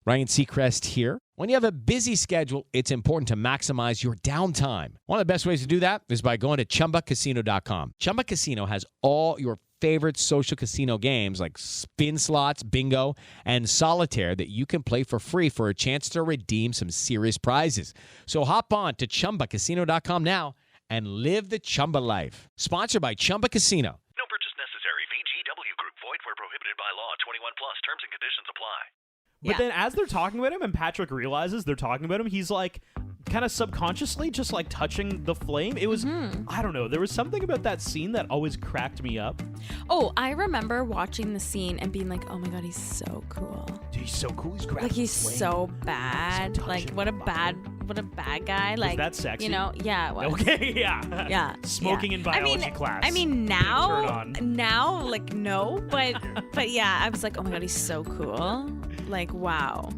Ryan Seacrest here. When you have a busy schedule, it's important to maximize your downtime. One of the best ways to do that is by going to ChumbaCasino.com. Chumba Casino has all your favorite social casino games like spin slots, bingo, and solitaire that you can play for free for a chance to redeem some serious prizes. So hop on to ChumbaCasino.com now and live the Chumba life. Sponsored by Chumba Casino. No purchase necessary. VGW Group. Void where prohibited by law. 21 plus. Terms and conditions apply. But then as they're talking about him and Patrick realizes they're talking about him, he's like kind of subconsciously just like touching the flame. It was, I don't know, there was something about that scene that always cracked me up. Oh, I remember watching the scene and being like, oh my God, he's so cool. Dude, he's so cool. He's grabbing Like, he's the flame. so bad. He's Like, what a bad guy. Like, that sexy? You know, yeah, it was. Okay, yeah. Yeah. Smoking in biology class. I mean, Turn on. now, like, no, but yeah, I was like, oh my God, he's so cool. Like, wow.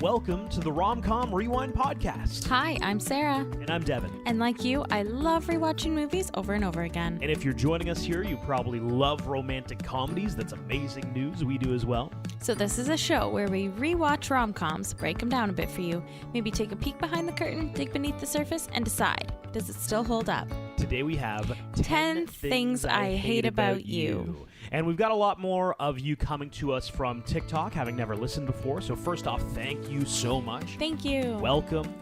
Welcome to the Rom-Com Rewind Podcast. Hi, I'm Sarah. And I'm Devin. And like you, I love rewatching movies over and over again. And if you're joining us here, you probably love romantic comedies. That's amazing news. We do as well. So this is a show where we rewatch rom-coms, break them down a bit for you, maybe take a peek behind the curtain, dig beneath the surface, and decide, does it still hold up? Today we have 10 Things I Hate About You. And we've got a lot more of you coming to us from TikTok, having never listened before. So first off, thank you so much. Thank you. Welcome.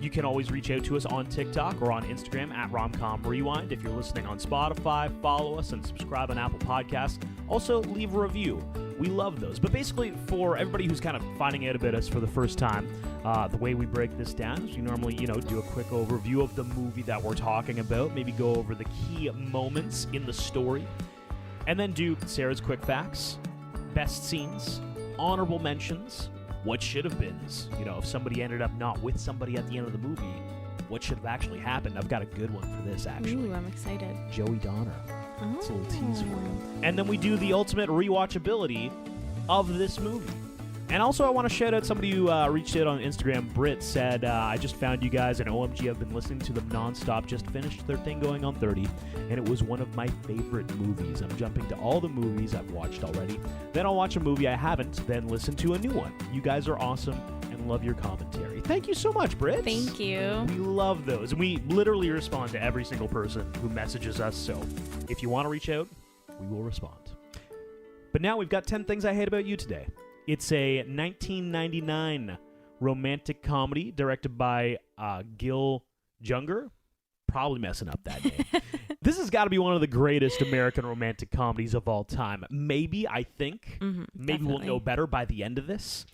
You can always reach out to us on TikTok or on Instagram at Romcom Rewind. If you're listening on Spotify, follow us and subscribe on Apple Podcasts. Also, leave a review. We love those. But basically, for everybody who's kind of finding out about us for the first time, the way we break this down is we normally, do a quick overview of the movie that we're talking about, maybe go over the key moments in the story, and then do Sarah's quick facts, best scenes, honorable mentions, what should have been. If somebody ended up not with somebody at the end of the movie, what should have actually happened? I've got a good one for this, actually. Ooh, I'm excited. Joey Donner. Oh. It's a little tease for you. And then we do the ultimate rewatchability of this movie. And also, I want to shout out somebody who reached out on Instagram. Britt said, I just found you guys, and OMG, I've been listening to them nonstop. Just finished their thing going on 30, and it was one of my favorite movies. I'm jumping to all the movies I've watched already. Then I'll watch a movie I haven't, then listen to a new one. You guys are awesome, and love your commentary. Thank you so much, Britt. Thank you. We love those, and we literally respond to every single person who messages us, so if you want to reach out, we will respond. But now we've got 10 Things I Hate About You today. It's a 1999 romantic comedy directed by Gil Junger. Probably messing up that name. This has got to be one of the greatest American romantic comedies of all time. Maybe, I think. Maybe we'll know better by the end of this.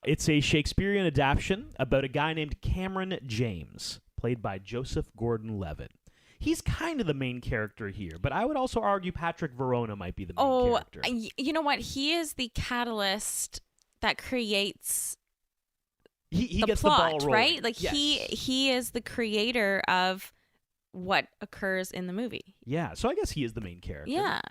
It's a Shakespearean adaptation about a guy named Cameron James, played by Joseph Gordon-Levitt. He's kind of the main character here, but I would also argue Patrick Verona might be the main character. You know what? He is the catalyst that creates he the gets plot, the ball rolling. right? Like, yes. he is the creator of what occurs in the movie. Yeah, so I guess he is the main character. Yeah.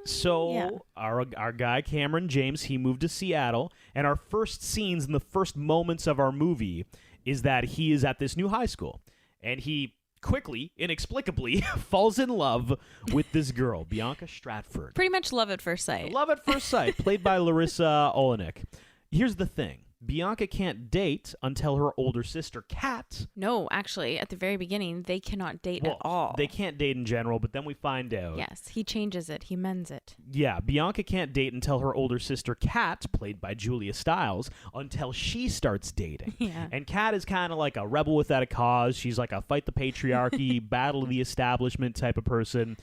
So our guy Cameron James, he moved to Seattle, and our first scenes and the first moments of our movie is that he is at this new high school, and he quickly, inexplicably, falls in love with this girl, Bianca Stratford. Pretty much love at first sight. Love at first sight, played by Larissa Olenek. Here's the thing. Bianca can't date until her older sister, Kat. No, actually, at the very beginning, they cannot date at all. They can't date in general, but then we find out. Yes, he changes it. He mends it. Yeah, Bianca can't date until her older sister, Kat, played by Julia Stiles, until she starts dating. Yeah. And Kat is kind of like a rebel without a cause. She's like a fight the patriarchy, battle the establishment type of person,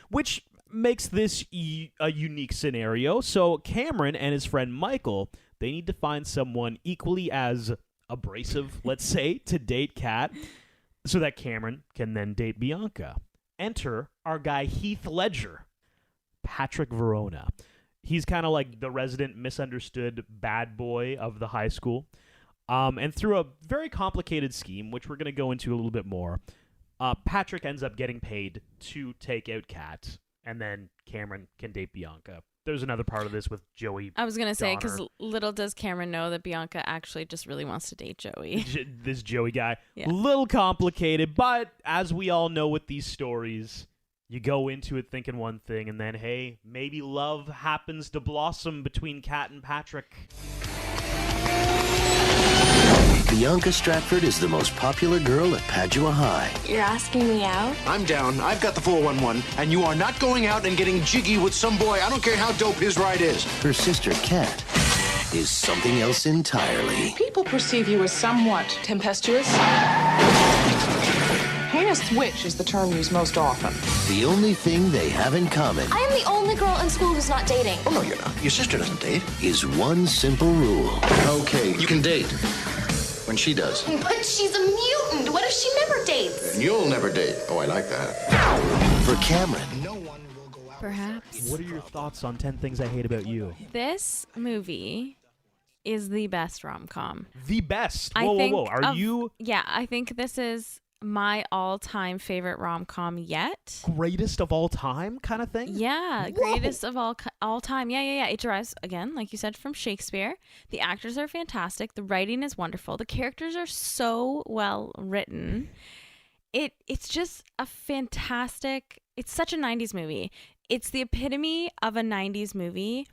which makes this a unique scenario. So Cameron and his friend Michael, they need to find someone equally as abrasive, let's say, to date Kat, so that Cameron can then date Bianca. Enter our guy Heath Ledger, Patrick Verona. He's kind of like the resident misunderstood bad boy of the high school. And through a very complicated scheme, which we're going to go into a little bit more, Patrick ends up getting paid to take out Kat, and then Cameron can date Bianca. There's another part of this with Joey. I was going to say, because Donner. little does Cameron know that Bianca actually just really wants to date Joey. This Joey guy. Yeah. Little complicated, but as we all know with these stories, You go into it thinking one thing, and then, hey, maybe love happens to blossom between Kat and Patrick. Bianca Stratford is the most popular girl at Padua High. You're asking me out? I'm down. I've got the 411, and you are not going out and getting jiggy with some boy. I don't care how dope his ride is. Her sister, Kat, is something else entirely. People perceive you as somewhat tempestuous. Heinous witch is the term used most often. The only thing they have in common I am the only girl in school who's not dating. Oh, no, you're not. Your sister doesn't date. is one simple rule. Okay, you can date. When she does. But she's a mutant. What if she never dates? And you'll never date. Oh, I like that. For Cameron, Perhaps. What are your thoughts on 10 Things I Hate About You? This movie is the best rom-com. The best. I Whoa, think whoa, whoa. Are you Yeah, I think this is my all-time favorite rom-com yet. greatest of all time kind of thing? Yeah, Whoa. greatest of all time. Yeah. It derives, again, like you said, from Shakespeare. The actors are fantastic. The writing is wonderful. The characters are so well written. It's just a fantastic. It's such a 90s movie. It's the epitome of a 90s movie.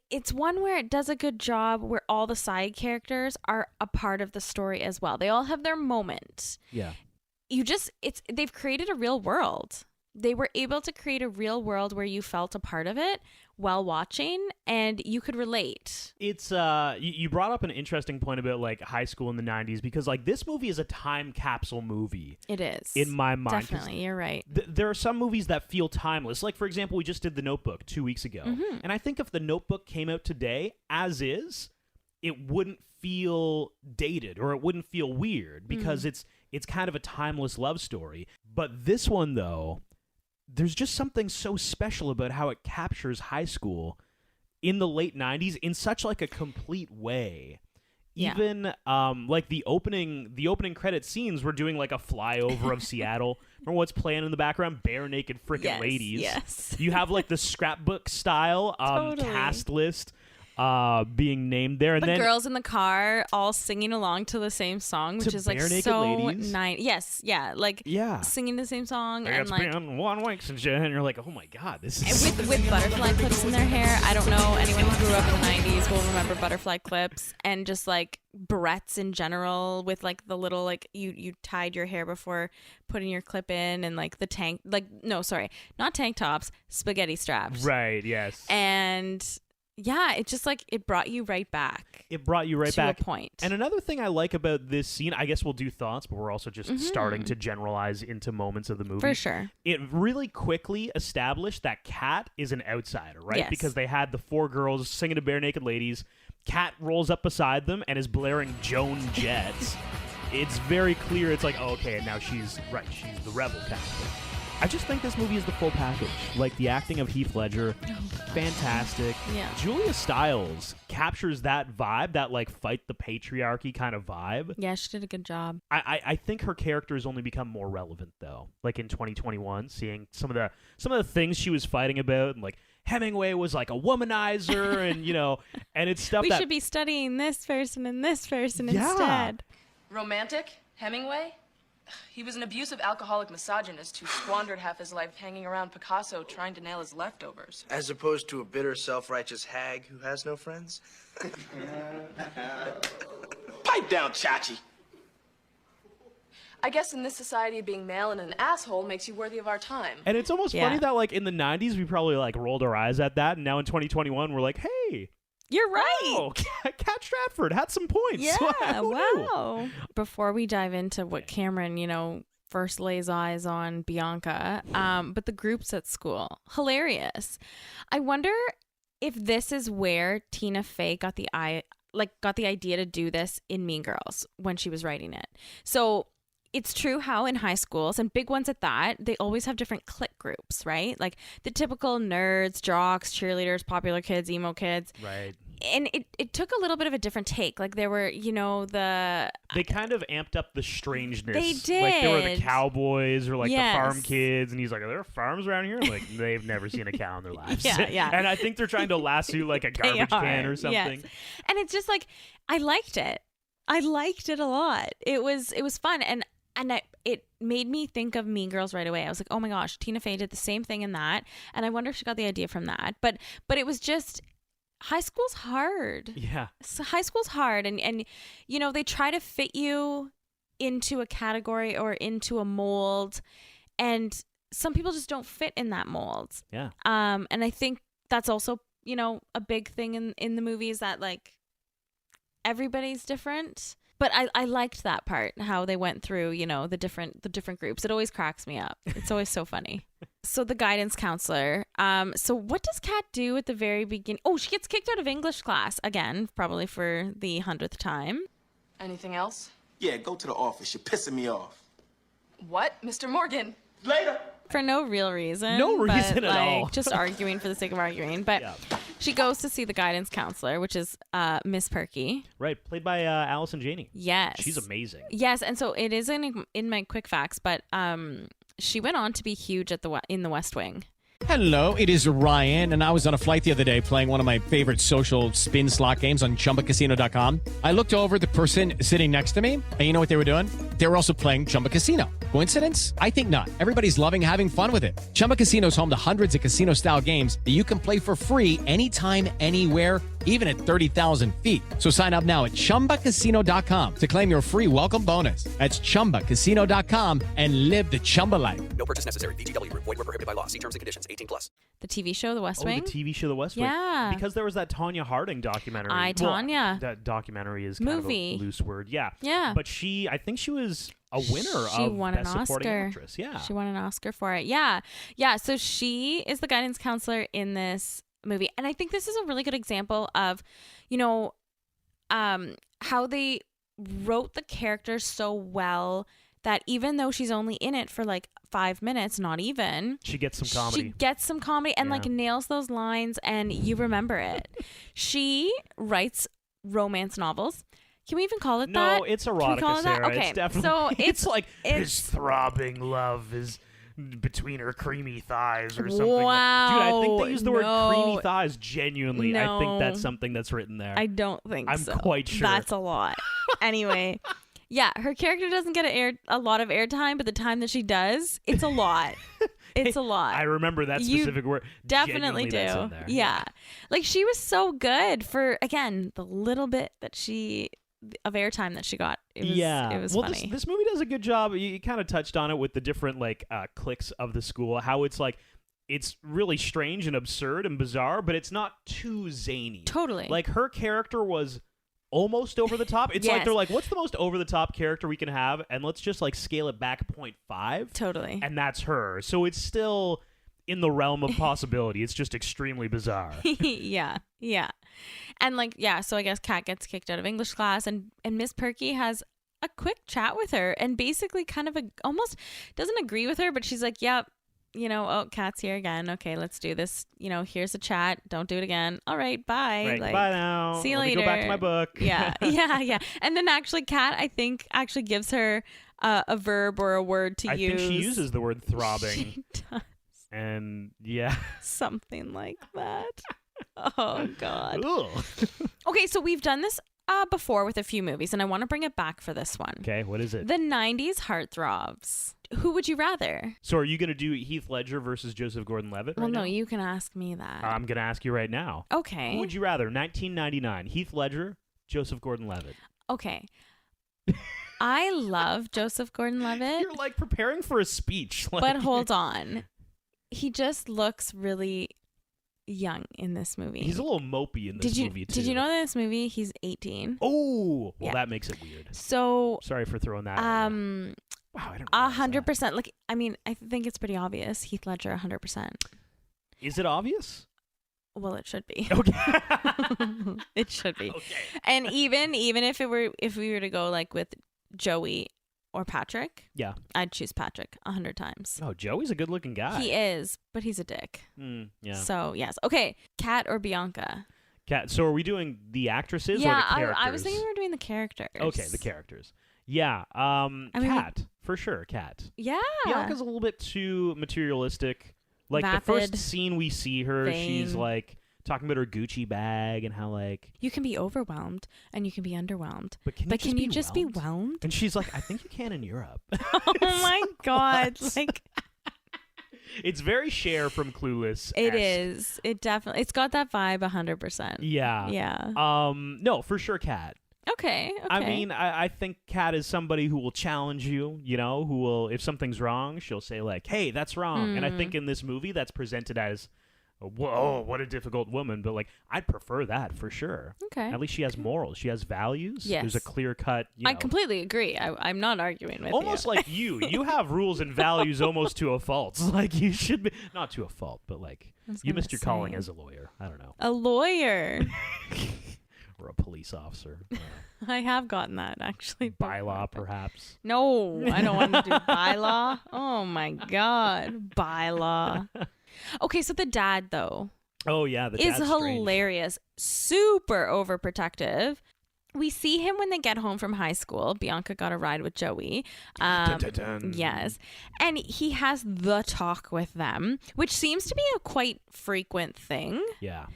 It's one where it does a good job where all the side characters are a part of the story as well. They all have their moment. Yeah. They've created a real world. They were able to create a real world where you felt a part of it while watching and you could relate. It's you brought up an interesting point about like high school in the 90s because like this movie is a time capsule movie. It is. In my mind. 'Cause Definitely, you're right. there are some movies that feel timeless. Like for example, we just did The Notebook 2 weeks ago. Mm-hmm. And I think if The Notebook came out today as is, it wouldn't feel dated or it wouldn't feel weird because it's kind of a timeless love story. But this one though, there's just something so special about how it captures high school in the late 90s in such like a complete way. Yeah. Even like the opening credit scenes, we're doing like a flyover of Seattle. Remember what's playing in the background? Bare naked freaking ladies. Yes. You have like the scrapbook style Totally. cast list being named there, and The then girls in the car all singing along to the same song, which To is like Bare Naked so Ladies? nice. Yes, yeah, like Yeah. singing the same song and it's like been 1 week since you, and you're like, oh my god, this is with butterfly clips in their hair. I don't know anyone who grew up in the 90s will remember butterfly clips and just like barrettes in general with like the little like you tied your hair before putting your clip in and like the tank like no sorry not tank tops, spaghetti straps. right. Yes, And yeah, it just like it brought you right back. it brought you right to back. a point. And another thing I like about this scene, I guess we'll do thoughts, but we're also just starting to generalize into moments of the movie. For sure. It really quickly established that Kat is an outsider, right? Yes. Because they had the 4 girls singing to Bare Naked Ladies. Kat rolls up beside them and is blaring Joan Jett. It's very clear. It's like, oh, okay, now she's the rebel Kat. I just think this movie is the full package. Like the acting of Heath Ledger, fantastic. Yeah. Julia Stiles captures that vibe, that like fight the patriarchy kind of vibe. Yeah, she did a good job. I think her character has only become more relevant though. Like in 2021, seeing some of the things she was fighting about, and like Hemingway was like a womanizer, and and it's stuff We that should be studying this person and this person Yeah. instead. Romantic? Hemingway? He was an abusive alcoholic misogynist who squandered half his life hanging around Picasso trying to nail his leftovers. As opposed to a bitter, self-righteous hag who has no friends? Pipe down, Chachi. I guess in this society, being male and an asshole makes you worthy of our time. And it's almost Yeah. funny that like in the 90s we probably like rolled our eyes at that, and now in 2021 we're like, hey, You're right. oh, Kat Stratford had some points. Yeah, Who knew? wow. Before we dive into what Cameron, first lays eyes on Bianca, but the groups at school, hilarious. I wonder if this is where Tina Fey got the idea to do this in Mean Girls when she was writing it. So it's true how in high schools, and big ones at that, they always have different clique groups, right? Like the typical nerds, jocks, cheerleaders, popular kids, emo kids. Right. And it took a little bit of a different take. Like there were, They kind of amped up the strangeness. They Like there were the did. cowboys or like Yes. the farm kids, and he's like, are there farms around here? Like they've never seen a cow in their lives. Yeah. And I think they're trying to lasso like a They garbage can are, or something. yes. And it's just like I liked it. I liked it a lot. It was fun. And it made me think of Mean Girls right away. I was like, oh my gosh, Tina Fey did the same thing in that, and I wonder if she got the idea from that. But it was just, high school's hard. Yeah. So high school's hard, and you know, they try to fit you into a category or into a mold, and some people just don't fit in that mold. Yeah. And I think that's also, you know, a big thing in the movie is that, like, everybody's different. But I liked that part, how they went through, you know, the different groups. It always cracks me up. It's always so funny. So the guidance counselor. So what does Kat do at the very beginning? Oh, she gets kicked out of English class again, probably for the 100th time. Anything else? Yeah, go to the office. You're pissing me off. What? Mr. Morgan? Later. For no real reason. No reason but, at all. Just arguing for the sake of arguing. But she goes to see the guidance counselor, which is Miss Perky. Right, played by Allison Janney. Yes. She's amazing. Yes, and so it is in my quick facts, but she went on to be huge in the West Wing. Hello, it is Ryan, and I was on a flight the other day playing one of my favorite social spin slot games on ChumbaCasino.com. I looked over at the person sitting next to me, and you know what they were doing? They were also playing Chumba Casino. Coincidence? I think not. Everybody's loving having fun with it. Chumba Casino is home to hundreds of casino-style games that you can play for free anytime, anywhere, even at 30,000 feet. So sign up now at ChumbaCasino.com to claim your free welcome bonus. That's ChumbaCasino.com and live the Chumba life. No purchase necessary. VGW. Void were prohibited by law. See terms and conditions. 18+. The TV show, The West Wing? The TV show, The West Wing. Yeah. Because there was that Tonya Harding documentary. Tonya. That documentary is kind movie. of a loose word. Yeah. Yeah. But I think she was a winner of Best Supporting Actress. Yeah. She won an Oscar for it. Yeah. Yeah. So she is the guidance counselor in this movie. And I think this is a really good example of, you know, how they wrote the character so well that even though she's only in it for like 5 minutes, not even, she gets some comedy. She gets some comedy and like nails those lines, and you remember it. She writes romance novels. Can we even call it that? No, it's erotica, Sarah. Okay, it's definitely. So it's like his throbbing love is between her creamy thighs or something. Wow. Dude, I think they use the word creamy thighs genuinely. No. I think that's something that's written there. I don't think I'm so. quite sure. That's a lot. Anyway, yeah, her character doesn't get a lot of airtime, but the time that she does, it's a lot. It's a lot. I remember that specific word. Definitely Genuinely, do. that's in there. Yeah. Like, she was so good for, again, the little bit that of airtime that she got. It was funny. This movie does a good job. You kind of touched on it with the different cliques of the school, how it's like it's really strange and absurd and bizarre, but it's not too zany. Totally. Like, her character was almost over the top. It's like they're like, what's the most over the top character we can have, and let's just like scale it back 0.5. Totally. And that's her. So it's still in the realm of possibility. It's just extremely bizarre. Yeah. And so I guess Kat gets kicked out of English class, and Miss Perky has a quick chat with her and basically kind of almost doesn't agree with her, but she's like, yep, you know, oh, Kat's here again. Okay, let's do this. You know, here's a chat. Don't do it again. All right, bye. Right, bye now. See you Let later. me go back to my book. Yeah. And then actually, Kat, I think, actually gives her a verb or a word to use. I think she uses the word throbbing. She does. And yeah. Something like that. Oh, God. Ugh. Okay, so we've done this before with a few movies, and I want to bring it back for this one. Okay, what is it? The 90s heartthrobs. Who would you rather? So are you going to do Heath Ledger versus Joseph Gordon-Levitt Well, right no, now? you can ask me that. I'm going to ask you right now. Okay. Who would you rather? 1999, Heath Ledger, Joseph Gordon-Levitt. Okay. I love Joseph Gordon-Levitt. You're like preparing for a speech. But hold on. He just looks really young in this movie. He's a little mopey in this movie, too. Did you know that in this movie he's 18? Oh, well, that makes it weird. So sorry for throwing that. Wow, I don't. 100%. Like, I mean, I think it's pretty obvious. Heath Ledger, 100%. Is it obvious? Well, it should be. Okay. It should be. Okay. And even if we were to go like with Joey or Patrick, yeah, I'd choose Patrick 100 times. Oh, Joey's a good-looking guy. He is, but he's a dick. Yeah. So yes. Okay, Kat or Bianca? Kat. So are we doing the actresses or Yeah, the characters? I was thinking we were doing the characters. Okay, the characters. Yeah. Kat, for sure. Kat. Yeah. Bianca's a little bit too materialistic. Like Vapid, the first scene we see her, vain. she's like talking about her Gucci bag and how like You can be overwhelmed and you can be underwhelmed. But can you just be whelmed? And she's like, I think you can in Europe. Oh my God. Like, it's very Cher from Clueless. it is. It definitely, it's got that vibe 100%. Yeah. Yeah. No, for sure, Kat. Okay. I mean, I think Kat is somebody who will challenge you, you know, who will, if something's wrong, she'll say like, hey, that's wrong. And I think in this movie that's presented as, whoa, what a difficult woman. But like, I'd prefer that for sure. Okay. At least she has morals. She has values. Yes. There's a clear cut. I completely agree. I'm not arguing with almost you. like you. You have rules and values almost to a fault. Like you should be, not to a fault, but like you missed your calling as a lawyer. I don't know. A lawyer. Or a police officer. I have gotten that, actually. Bylaw, perhaps. No, I don't want to do bylaw. Oh, my God. Bylaw. Okay, so the dad, though. Oh, yeah. The is dad's hilarious. Super overprotective. We see him when they get home from high school. Bianca got a ride with Joey. Dun, dun, dun. Yes. And he has the talk with them, which seems to be a quite frequent thing. Yeah.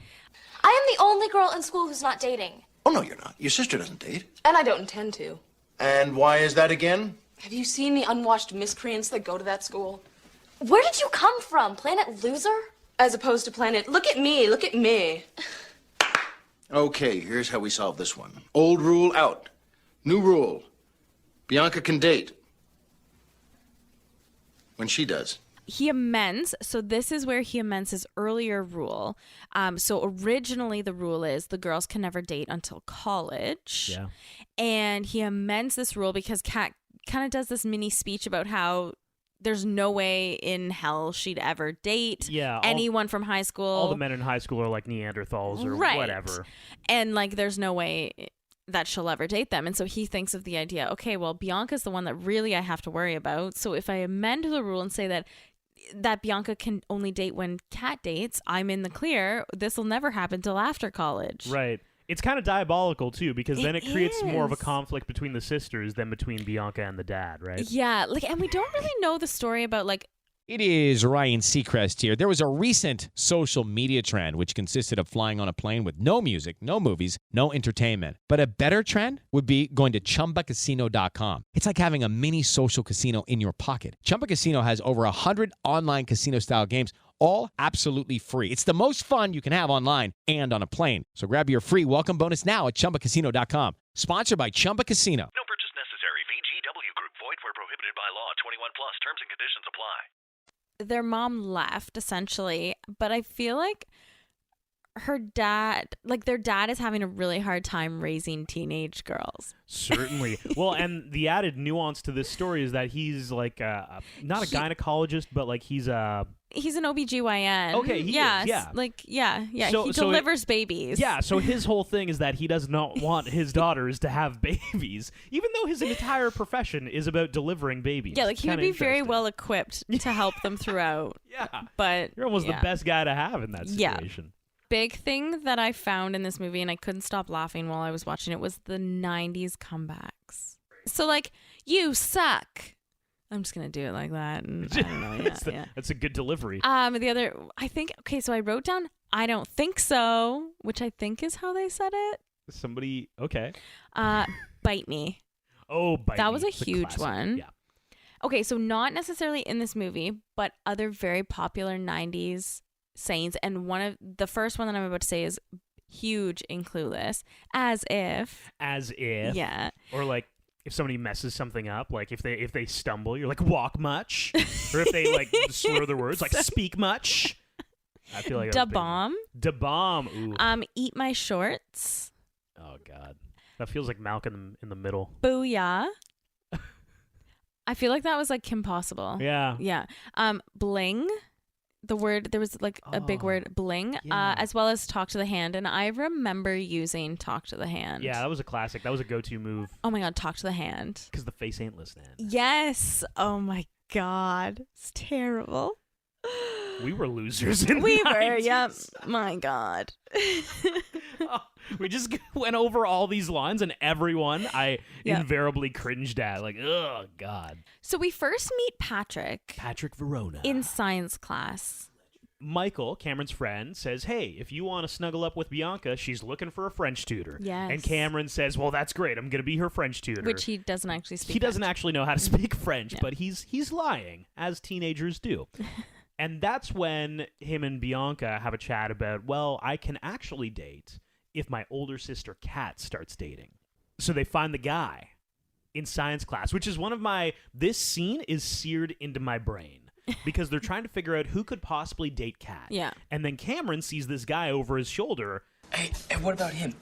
I am the only girl in school who's not dating. Oh, no, you're not. Your sister doesn't date. And I don't intend to. And why is that again? Have you seen the unwashed miscreants that go to that school? Where did you come from? Planet Loser? As opposed to Planet, look at me, look at me. Okay, here's how we solve this one. Old rule out. New rule. Bianca can date. When she does. He amends. So this is where he amends his earlier rule. So originally the rule is the girls can never date until college. Yeah. And he amends this rule because Kat kind of does this mini speech about how there's no way in hell she'd ever date anyone from high school. All the men in high school are like Neanderthals or whatever. And like there's no way that she'll ever date them. And so he thinks of the idea, okay, well, Bianca's the one that really I have to worry about. So if I amend the rule and say that Bianca can only date when Kat dates, I'm in the clear. This will never happen till after college. Right. It's kind of diabolical, too, because then it creates more of a conflict between the sisters than between Bianca and the dad, right? Yeah. Like, and we don't really know the story about, like, It is Ryan Seacrest here. There was a recent social media trend which consisted of flying on a plane with no music, no movies, no entertainment. But a better trend would be going to ChumbaCasino.com. It's like having a mini social casino in your pocket. Chumba Casino has over 100 online casino-style games, all absolutely free. It's the most fun you can have online and on a plane. So grab your free welcome bonus now at ChumbaCasino.com. Sponsored by Chumba Casino. No purchase necessary. VGW Group. Void where prohibited by law. 21 plus. Terms and conditions apply. Their mom left, essentially, but I feel like her dad, like their dad is having a really hard time raising teenage girls. Certainly. Well, and the added nuance to this story is that he's like not a gynecologist, but like he's an OBGYN. Okay, he is, yeah. Like, yeah. So- he so delivers babies. Yeah, so his whole thing is that he does not want his daughters to have babies, even though his entire profession is about delivering babies. Yeah, like he would Kinda be very interesting. well equipped to help them throughout. Yeah. But You're almost yeah. the best guy to have in that Yeah. situation. Big thing that I found in this movie, and I couldn't stop laughing while I was watching it, was the 90s comebacks. So, like, you suck. I'm just going to do it like that. And I don't know. That's a good delivery. The other, I think, okay, so I wrote down, I don't think so, which I think is how they said it. Somebody, okay. Bite me. Oh, bite That me. was a It's huge classic. one. Yeah. Okay, so not necessarily in this movie, but other very popular 90s sayings. And one of the first one that I'm about to say is huge in Clueless. As if. Yeah. Or like if somebody messes something up, like if they stumble, you're like, walk much. Or if they like slur their words, like speak much. I feel like Da bomb. Da bomb. Ooh. Eat my shorts. Oh God. That feels like Malcolm in the Middle. Booyah. I feel like that was like Kim Possible. Yeah. Yeah. Bling. The word, there was like a big word, bling, yeah. as well as talk to the hand. And I remember using talk to the hand. Yeah, that was a classic. That was a go-to move. Oh my God, talk to the hand. Because the face ain't listening. Yes. Oh my God. It's terrible. We were losers in We the were, 90s. yep. My God. We just went over all these lines, and everyone I Yep. invariably cringed at. Like, oh, God. So we first meet Patrick Patrick Verona. in science class. Michael, Cameron's friend, says, hey, if you want to snuggle up with Bianca, she's looking for a French tutor. Yes. And Cameron says, well, that's great. I'm going to be her French tutor. Which he doesn't actually speak. He doesn't actually know how to speak French, No. but he's lying, as teenagers do. And that's when him and Bianca have a chat about, well, I can actually date if my older sister Kat starts dating. So they find the guy in science class, which is one of my... This scene is seared into my brain. Because they're trying to figure out who could possibly date Kat. Yeah. And then Cameron sees this guy over his shoulder. Hey, what about him?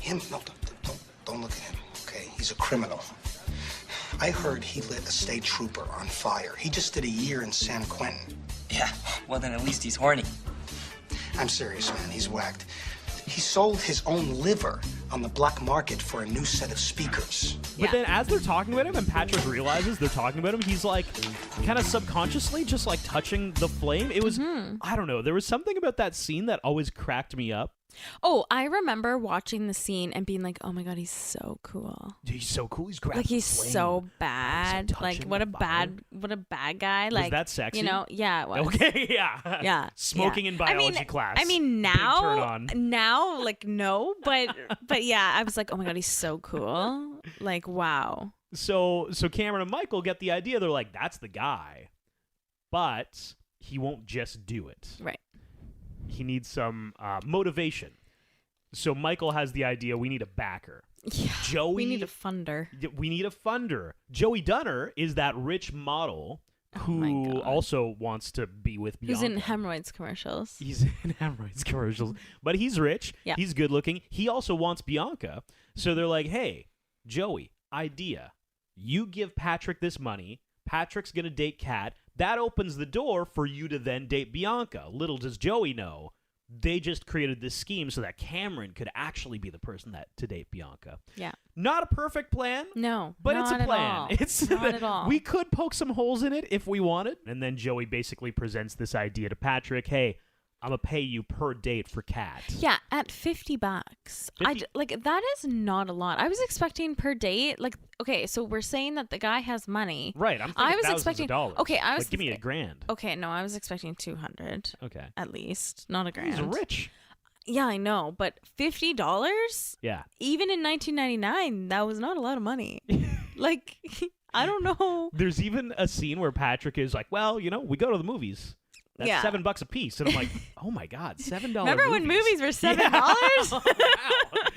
Him? No, don't look at him, okay? He's a criminal. I heard he lit a state trooper on fire. He just did a year in San Quentin. Yeah, well then at least he's horny. I'm serious, man. He's whacked. He sold his own liver on the black market for a new set of speakers. But then as they're talking about him and Patrick realizes they're talking about him, he's like kind of subconsciously just like touching the flame. It was, I don't know, there was something about that scene that always cracked me up. Oh, I remember watching the scene and being like, oh my God, he's so cool. He's so cool. He's grabbing like he's the flame. so bad. So like what a bad guy. Like was that sexy? You know, yeah, it was. Okay, yeah. Yeah. Smoking in biology class. I mean Big turn on. now, like no, but yeah, I was like, oh my God, he's so cool. Like, wow. So Cameron and Michael get the idea. They're like, that's the guy. But he won't just do it. Right. He needs some motivation. So Michael has the idea, we need a backer. Yeah, Joey, we need a funder. We need a funder. Joey Dunner is that rich model who also wants to be with Bianca. Who's in hemorrhoids commercials. He's in hemorrhoids commercials. But he's rich. Yeah. He's good looking. He also wants Bianca. So they're like, hey, Joey, idea. You give Patrick this money. Patrick's going to date Kat. That opens the door for you to then date Bianca. Little does Joey know, they just created this scheme so that Cameron could actually be the person to date Bianca. Yeah. Not a perfect plan. No, but it's a not plan. at all. It's not at all. We could poke some holes in it if we wanted. And then Joey basically presents this idea to Patrick. Hey, I'm going to pay you per date for Kat. Yeah, at $50. Like, that is not a lot. I was expecting per date, like, okay, so we're saying that the guy has money. Right, I'm thinking I was thousands expecting, of dollars. Okay, I was like, give me $1,000. Okay, no, I was expecting 200. Okay. At least, not $1,000. He's rich. Yeah, I know, but $50? Yeah. Even in 1999, that was not a lot of money. Like, I don't know. There's even a scene where Patrick is like, well, you know, we go to the movies. That's $7 a piece. And I'm like, oh my God, $7 Remember when movies were $7?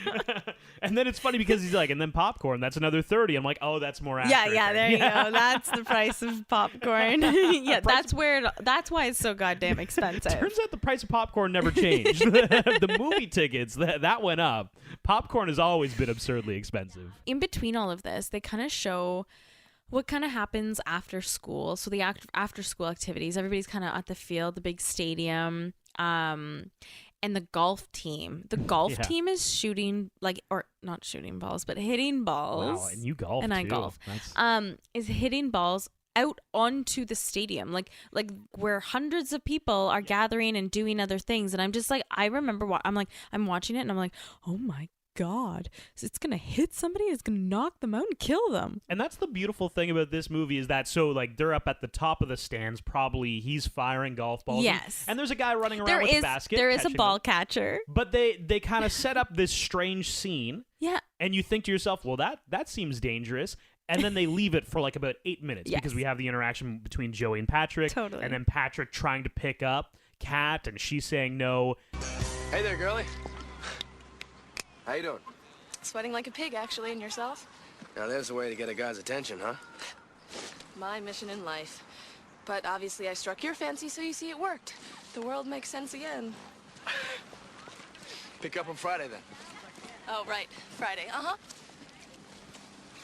Yeah. And then it's funny because he's like, and then popcorn, that's another $30. I'm like, oh, that's more accurate. Yeah, there you go. That's the price of popcorn. Yeah, that's why it's so goddamn expensive. Turns out the price of popcorn never changed. The movie tickets, that went up. Popcorn has always been absurdly expensive. In between all of this, they kind of show what kind of happens after school. So the after school activities, everybody's kind of at the field, the big stadium, and the golf team. The golf team is shooting, like, or not shooting balls, but hitting balls. Wow, and you golf and too. I golf. That's... is hitting balls out onto the stadium, like where hundreds of people are gathering and doing other things. And I'm just like, I remember I'm watching it and I'm like, oh my God, it's gonna hit somebody, it's gonna knock them out and kill them. And that's the beautiful thing about this movie is that, so like, they're up at the top of the stands, probably he's firing golf balls. Yes. And there's a guy running around with a basket. There is a ball catcher. But they kind of set up this strange scene. Yeah. And you think to yourself, well, that seems dangerous. And then they leave it for like about 8 minutes because we have the interaction between Joey and Patrick. Totally. And then Patrick trying to pick up Kat and she's saying no. Hey there, girlie. How you doing? Sweating like a pig, actually, and yourself? Now there's a way to get a guy's attention, huh? My mission in life. But obviously I struck your fancy, so you see it worked. The world makes sense again. Pick up on Friday, then. Oh, right. Friday. Uh-huh.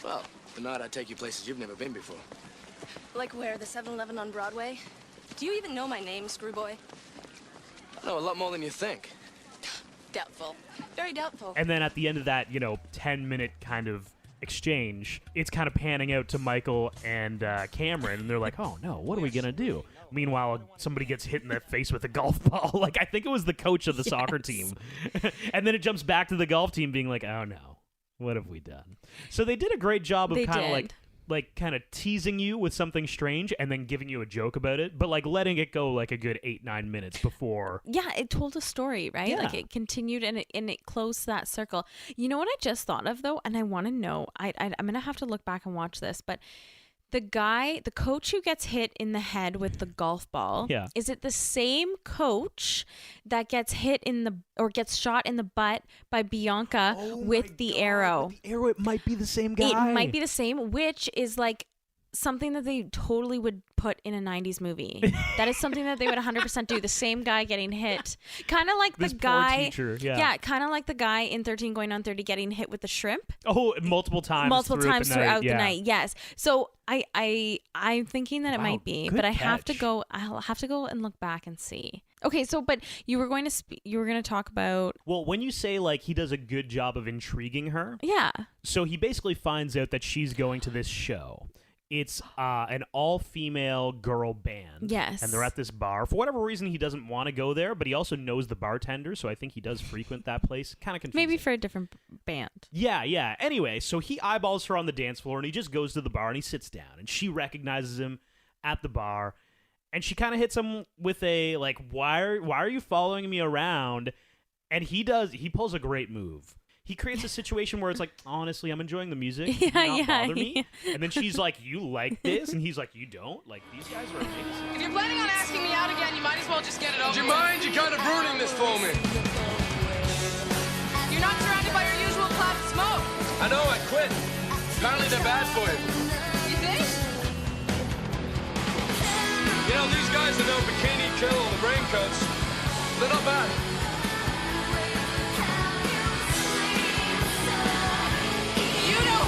Well, if not, I'd take you places you've never been before. Like where? The 7-Eleven on Broadway? Do you even know my name, Screwboy? I know a lot more than you think. Doubtful. Very doubtful. And then at the end of that, 10-minute kind of exchange, it's kind of panning out to Michael and Cameron, and they're like, oh no, what are we gonna do? Meanwhile, somebody gets hit in the face with a golf ball. Like, I think it was the coach of the soccer team. And then it jumps back to the golf team being like, oh no, what have we done? So they did a great job of kind of like like kind of teasing you with something strange and then giving you a joke about it, but like letting it go like a good 8-9 minutes before. Yeah, it told a story, right? Yeah. Like it continued and it closed that circle. You know what I just thought of though, and I want to know. I'm gonna have to look back and watch this, but the coach who gets hit in the head with the golf ball, is it the same coach that gets hit gets shot in the butt by Bianca with the arrow? With the arrow, it might be the same guy. It might be the same, which is like something that they totally would put in a 90s movie. That is something that they would 100% do. The same guy getting hit. Kind of like this the guy. Poor teacher, yeah, kind of like the guy in 13 Going on 30 getting hit with the shrimp. Oh, multiple times throughout the night. Yes. So I'm thinking that it might be, but I have to catch. go. I'll have to go and look back and see. Okay, so but you were going to talk about. Well, when you say like he does a good job of intriguing her, yeah. So he basically finds out that she's going to this show. It's an all-female girl band. Yes. And they're at this bar. For whatever reason, he doesn't want to go there, but he also knows the bartender, so I think he does frequent that place. Kind of confusing. Maybe for a different band. Yeah. Anyway, so he eyeballs her on the dance floor, and he just goes to the bar, and he sits down. And she recognizes him at the bar, and she kind of hits him with a, like, why are you following me around? And he pulls a great move. He creates a situation where it's like, honestly, I'm enjoying the music. Do not bother me. And then she's like, you like this? And he's like, you don't? Like, these guys are amazing. If you're planning on asking me out again, you might as well just get it over Do you with. mind? You're kind of ruining this for me. You're not surrounded by your usual cloud of smoke. I know, I quit. Apparently they're bad for you. You think? You know, these guys that know Bikini Kill or the Raincoats, they're not bad.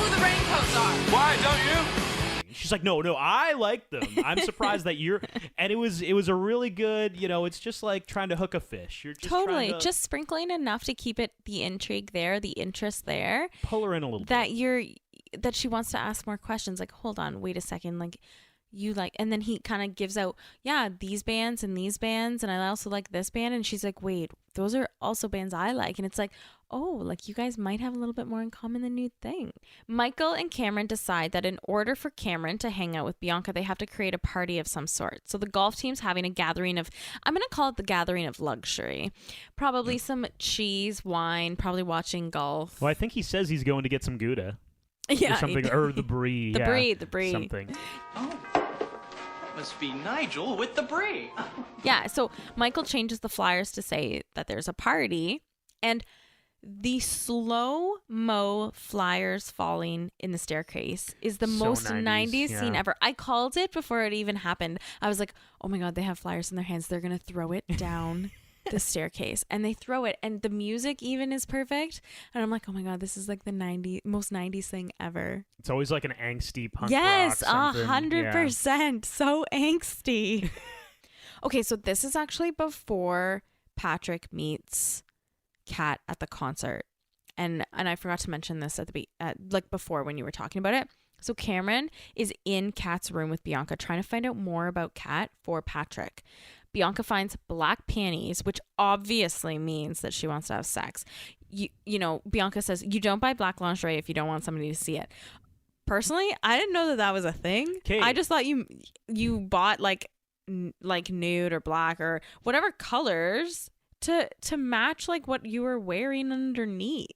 The raincoats are. Why, don't you? She's like, no, I like them. I'm surprised that you're... And it was a really good, it's just like trying to hook a fish. You're just totally. trying to just sprinkling enough to keep the intrigue there, the interest there. Pull her in a little bit. That she wants to ask more questions. Like, hold on, wait a second. Like, you like... And then he kind of gives out, these bands and these bands. And I also like this band. And she's like, wait, those are also bands I like. And it's like... oh, like you guys might have a little bit more in common than you'd think. Michael and Cameron decide that in order for Cameron to hang out with Bianca, they have to create a party of some sort. So the golf team's having a gathering of, I'm going to call it the gathering of luxury. Probably some cheese, wine, probably watching golf. Well, I think he says he's going to get some Gouda. Yeah. Or something, or the Brie. The Brie. Something. Oh. Must be Nigel with the Brie. Yeah, so Michael changes the flyers to say that there's a party, and the slow-mo flyers falling in the staircase is the most 90s scene ever. I called it before it even happened. I was like, oh my God, they have flyers in their hands. They're going to throw it down the staircase. And they throw it. And the music even is perfect. And I'm like, oh my God, this is like the most 90s thing ever. It's always like an angsty punk rock. Yes, something. 100%. Yeah. So angsty. Okay, so this is actually before Patrick meets Kat at the concert, and I forgot to mention this at like before when you were talking about it. So Cameron is in Kat's room with Bianca trying to find out more about Kat for Patrick. Bianca finds black panties, which obviously means that she wants to have sex. You know, Bianca says you don't buy black lingerie if you don't want somebody to see it. Personally, I didn't know that was a thing. Kate. I just thought you bought like nude or black or whatever colors to match like what you were wearing underneath.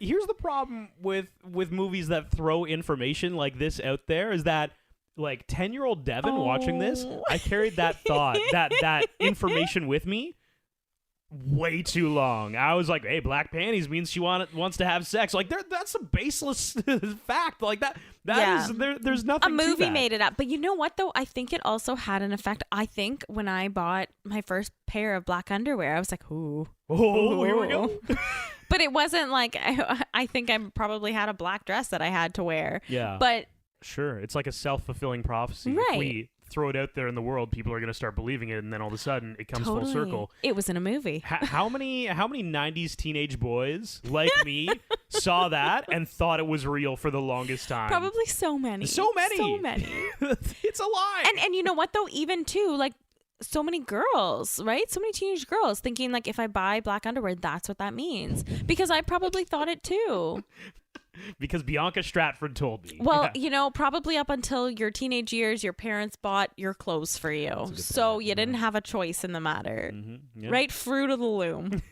Here's the problem with movies that throw information like this out there is that like 10-year-old Devin watching this, I carried that thought, that information with me way too long. I was like, hey, black panties means she wants to have sex. Like that's a baseless fact. Like that is there's nothing. A movie to that. made it up. But you know what though? I think it also had an effect. I think when I bought my first pair of black underwear, I was like, ooh. Oh, here we go. But it wasn't like I think I probably had a black dress that I had to wear. Yeah. But sure, it's like a self-fulfilling prophecy. Right. If we throw it out there in the world, people are going to start believing it, and then all of a sudden it comes full circle. It was in a movie. How many 90s teenage boys like me saw that and thought it was real for the longest time? Probably so many. It's a lie. And you know what though? Even too, like so many girls, right? So many teenage girls thinking like if I buy black underwear, that's what that means. Because I probably thought it too. Because Bianca Stratford told me. Well, probably up until your teenage years, your parents bought your clothes for you. So you didn't have a choice in the matter. Mm-hmm. Yeah. Right? Fruit of the loom.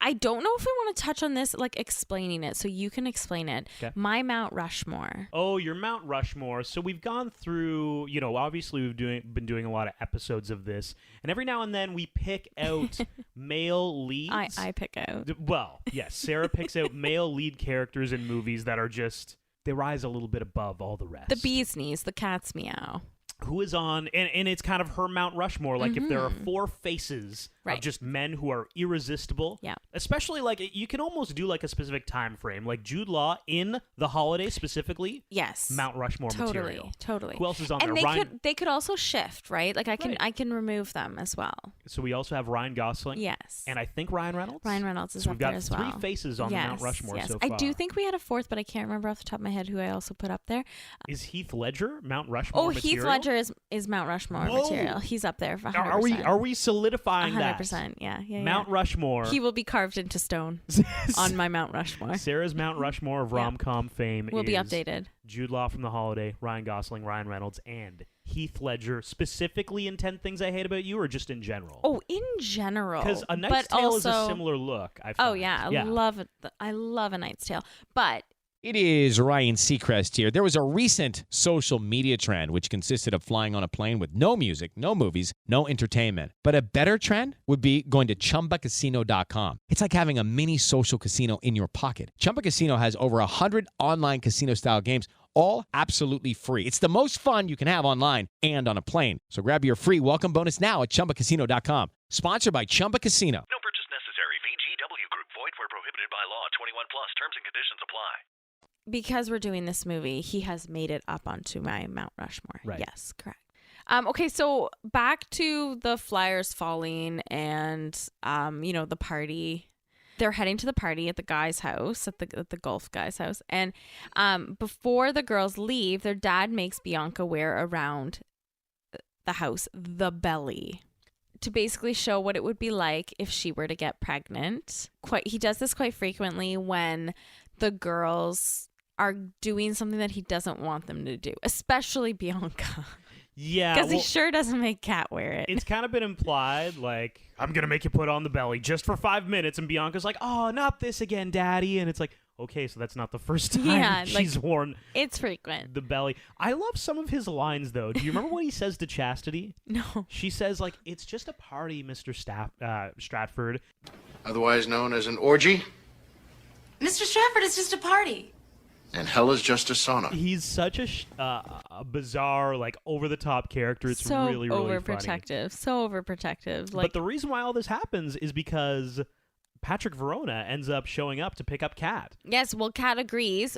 I don't know if I want to touch on this, like explaining it, so you can explain it. Okay. My Mount Rushmore. Oh, your Mount Rushmore. So we've gone through, obviously we've been doing a lot of episodes of this, and every now and then we pick out male leads. I pick out. Well, yes, Sarah picks out male lead characters in movies that are just, they rise a little bit above all the rest. The bee's knees, the cat's meow. Who is on, and it's kind of her Mount Rushmore. Like, if there are 4 faces of just men who are irresistible, especially, like, you can almost do, like, a specific time frame. Like, Jude Law in The Holiday specifically. Yes. Mount Rushmore material. Totally. Who else is on and there? They could also shift, right? Like, I can remove them as well. So we also have Ryan Gosling. Yes. And I think Ryan Reynolds. Ryan Reynolds is so up we've got there as well. 3 faces on the Mount Rushmore so far. I do think we had a 4th, but I can't remember off the top of my head who I also put up there. Is Heath Ledger Mount Rushmore material? Heath Ledger is Mount Rushmore material. He's up there for 100%. Are we solidifying 100%, that? yeah. Mount Rushmore. He will be carved into stone on my Mount Rushmore. Sarah's Mount Rushmore of rom-com fame will be updated. Jude Law from The Holiday, Ryan Gosling, Ryan Reynolds, and Heath Ledger, specifically in 10 Things I Hate About You, or just in general? Oh, in general. Because A Knight's Tale is a similar look, I find. Oh, yeah. I love it. I love A Knight's Tale. But it is Ryan Seacrest here. There was a recent social media trend which consisted of flying on a plane with no music, no movies, no entertainment. But a better trend would be going to ChumbaCasino.com. It's like having a mini social casino in your pocket. Chumba Casino has over 100 online casino-style games, all absolutely free. It's the most fun you can have online and on a plane. So grab your free welcome bonus now at ChumbaCasino.com. Sponsored by Chumba Casino. No purchase necessary. VGW Group. Void where prohibited by law. 21 plus. Terms and conditions apply. Because we're doing this movie, he has made it up onto my Mount Rushmore. Right. Yes, correct. Okay, so back to the flyers falling and, the party. They're heading to the party at the guy's house, at the golf guy's house. And before the girls leave, their dad makes Bianca wear around the house the belly to basically show what it would be like if she were to get pregnant. He does this quite frequently when the girls are doing something that he doesn't want them to do, especially Bianca. Yeah. Because he sure doesn't make Kat wear it. It's kind of been implied, like, I'm going to make you put on the belly just for 5 minutes. And Bianca's like, oh, not this again, Daddy. And it's like, okay, so that's not the first time she's worn it's frequent. The belly. I love some of his lines, though. Do you remember what he says to Chastity? No. She says, like, it's just a party, Mr. Stratford. Otherwise known as an orgy. Mr. Stratford, it's just a party. And hell is just a sauna. He's such a bizarre, like, over-the-top character. It's so really, really overprotective. So overprotective. But the reason why all this happens is because Patrick Verona ends up showing up to pick up Kat. Yes, well, Kat agrees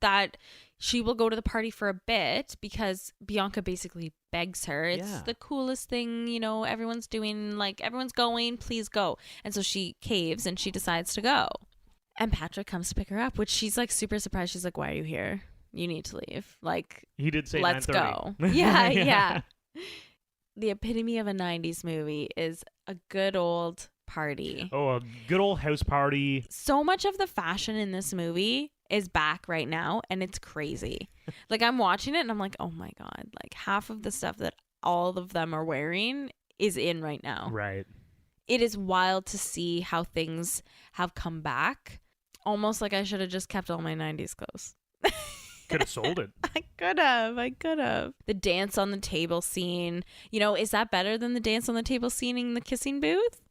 that she will go to the party for a bit because Bianca basically begs her. It's the coolest thing, everyone's doing. Like, everyone's going, please go. And so she caves and she decides to go. And Patrick comes to pick her up, which she's like super surprised. She's like, why are you here? You need to leave. Like, he did say let's 9:30. go. Yeah. The epitome of a 90s movie is a good old party. Oh, a good old house party. So much of the fashion in this movie is back right now, and it's crazy. Like, I'm watching it, and I'm like, oh my God. Like, half of the stuff that all of them are wearing is in right now. Right. It is wild to see how things have come back. Almost like I should have just kept all my 90s clothes. Could have sold it. I could have. The dance on the table scene. Is that better than the dance on the table scene in the kissing booth?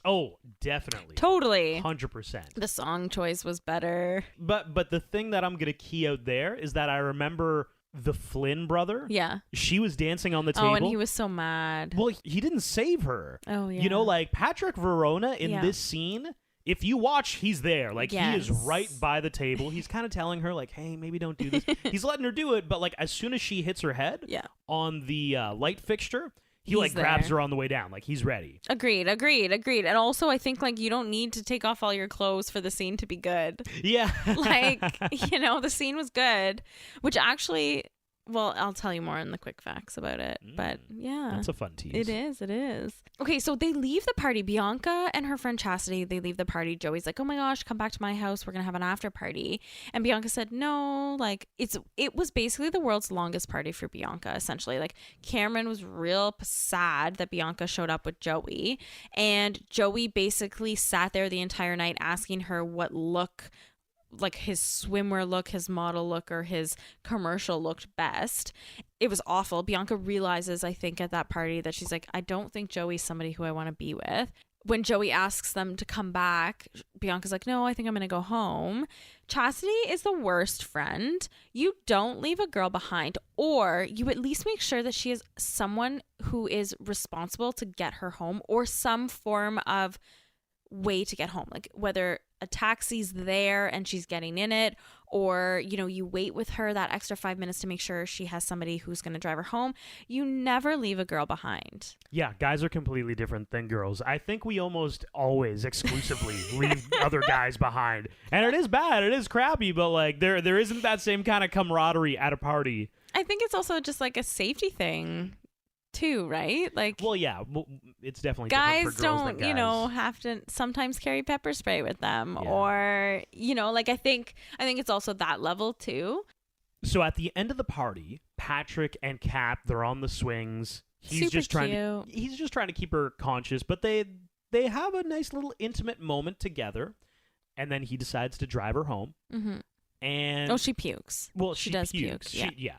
Oh, definitely. Totally. 100%. The song choice was better. But the thing that I'm going to key out there is that I remember the Flynn brother. Yeah. She was dancing on the table. Oh, and he was so mad. Well, he didn't save her. Oh, yeah. Like Patrick Verona in this scene, if you watch, he's there. Like, he is right by the table. He's kind of telling her, like, hey, maybe don't do this. He's letting her do it, but, like, as soon as she hits her head on the light fixture, he grabs her on the way down. Like, he's ready. Agreed. And also, I think, like, you don't need to take off all your clothes for the scene to be good. Yeah. Like, the scene was good, which actually, Well, I'll tell you more in the quick facts about it. But yeah. That's a fun tease. It is. It is. Okay, so they leave the party. Bianca and her friend Chastity, they leave the party. Joey's like, oh my gosh, come back to my house. We're going to have an after party. And Bianca said, no, like it was basically the world's longest party for Bianca, essentially. Like Cameron was real sad that Bianca showed up with Joey. And Joey basically sat there the entire night asking her what look, like his swimwear look, his model look, or his commercial looked best. It was awful. Bianca realizes, I think, at that party that she's like, I don't think Joey's somebody who I want to be with. When Joey asks them to come back, Bianca's like, no, I think I'm going to go home. Chastity is the worst friend. You don't leave a girl behind, or you at least make sure that she is someone who is responsible to get her home, or some form of way to get home, like whether a taxi's there and she's getting in it, or you wait with her that extra 5 minutes to make sure she has somebody who's going to drive her home. You never leave a girl behind. Yeah, guys are completely different than girls. I think we almost always exclusively leave other guys behind, and it is bad, it is crappy, but like there isn't that same kind of camaraderie at a party. I think it's also just like a safety thing too, right? Like, well, yeah, it's definitely guys different for girls don't, than guys. have to sometimes carry pepper spray with them, Yeah. or like I think it's also that level too. So at the end of the party, Patrick and Cap, they're on the swings. He's Super just trying cute. he's just trying to keep her conscious, but they have a nice little intimate moment together, and then he decides to drive her home. Mm-hmm. And she pukes. Well, she she does pukes. puke. Yeah.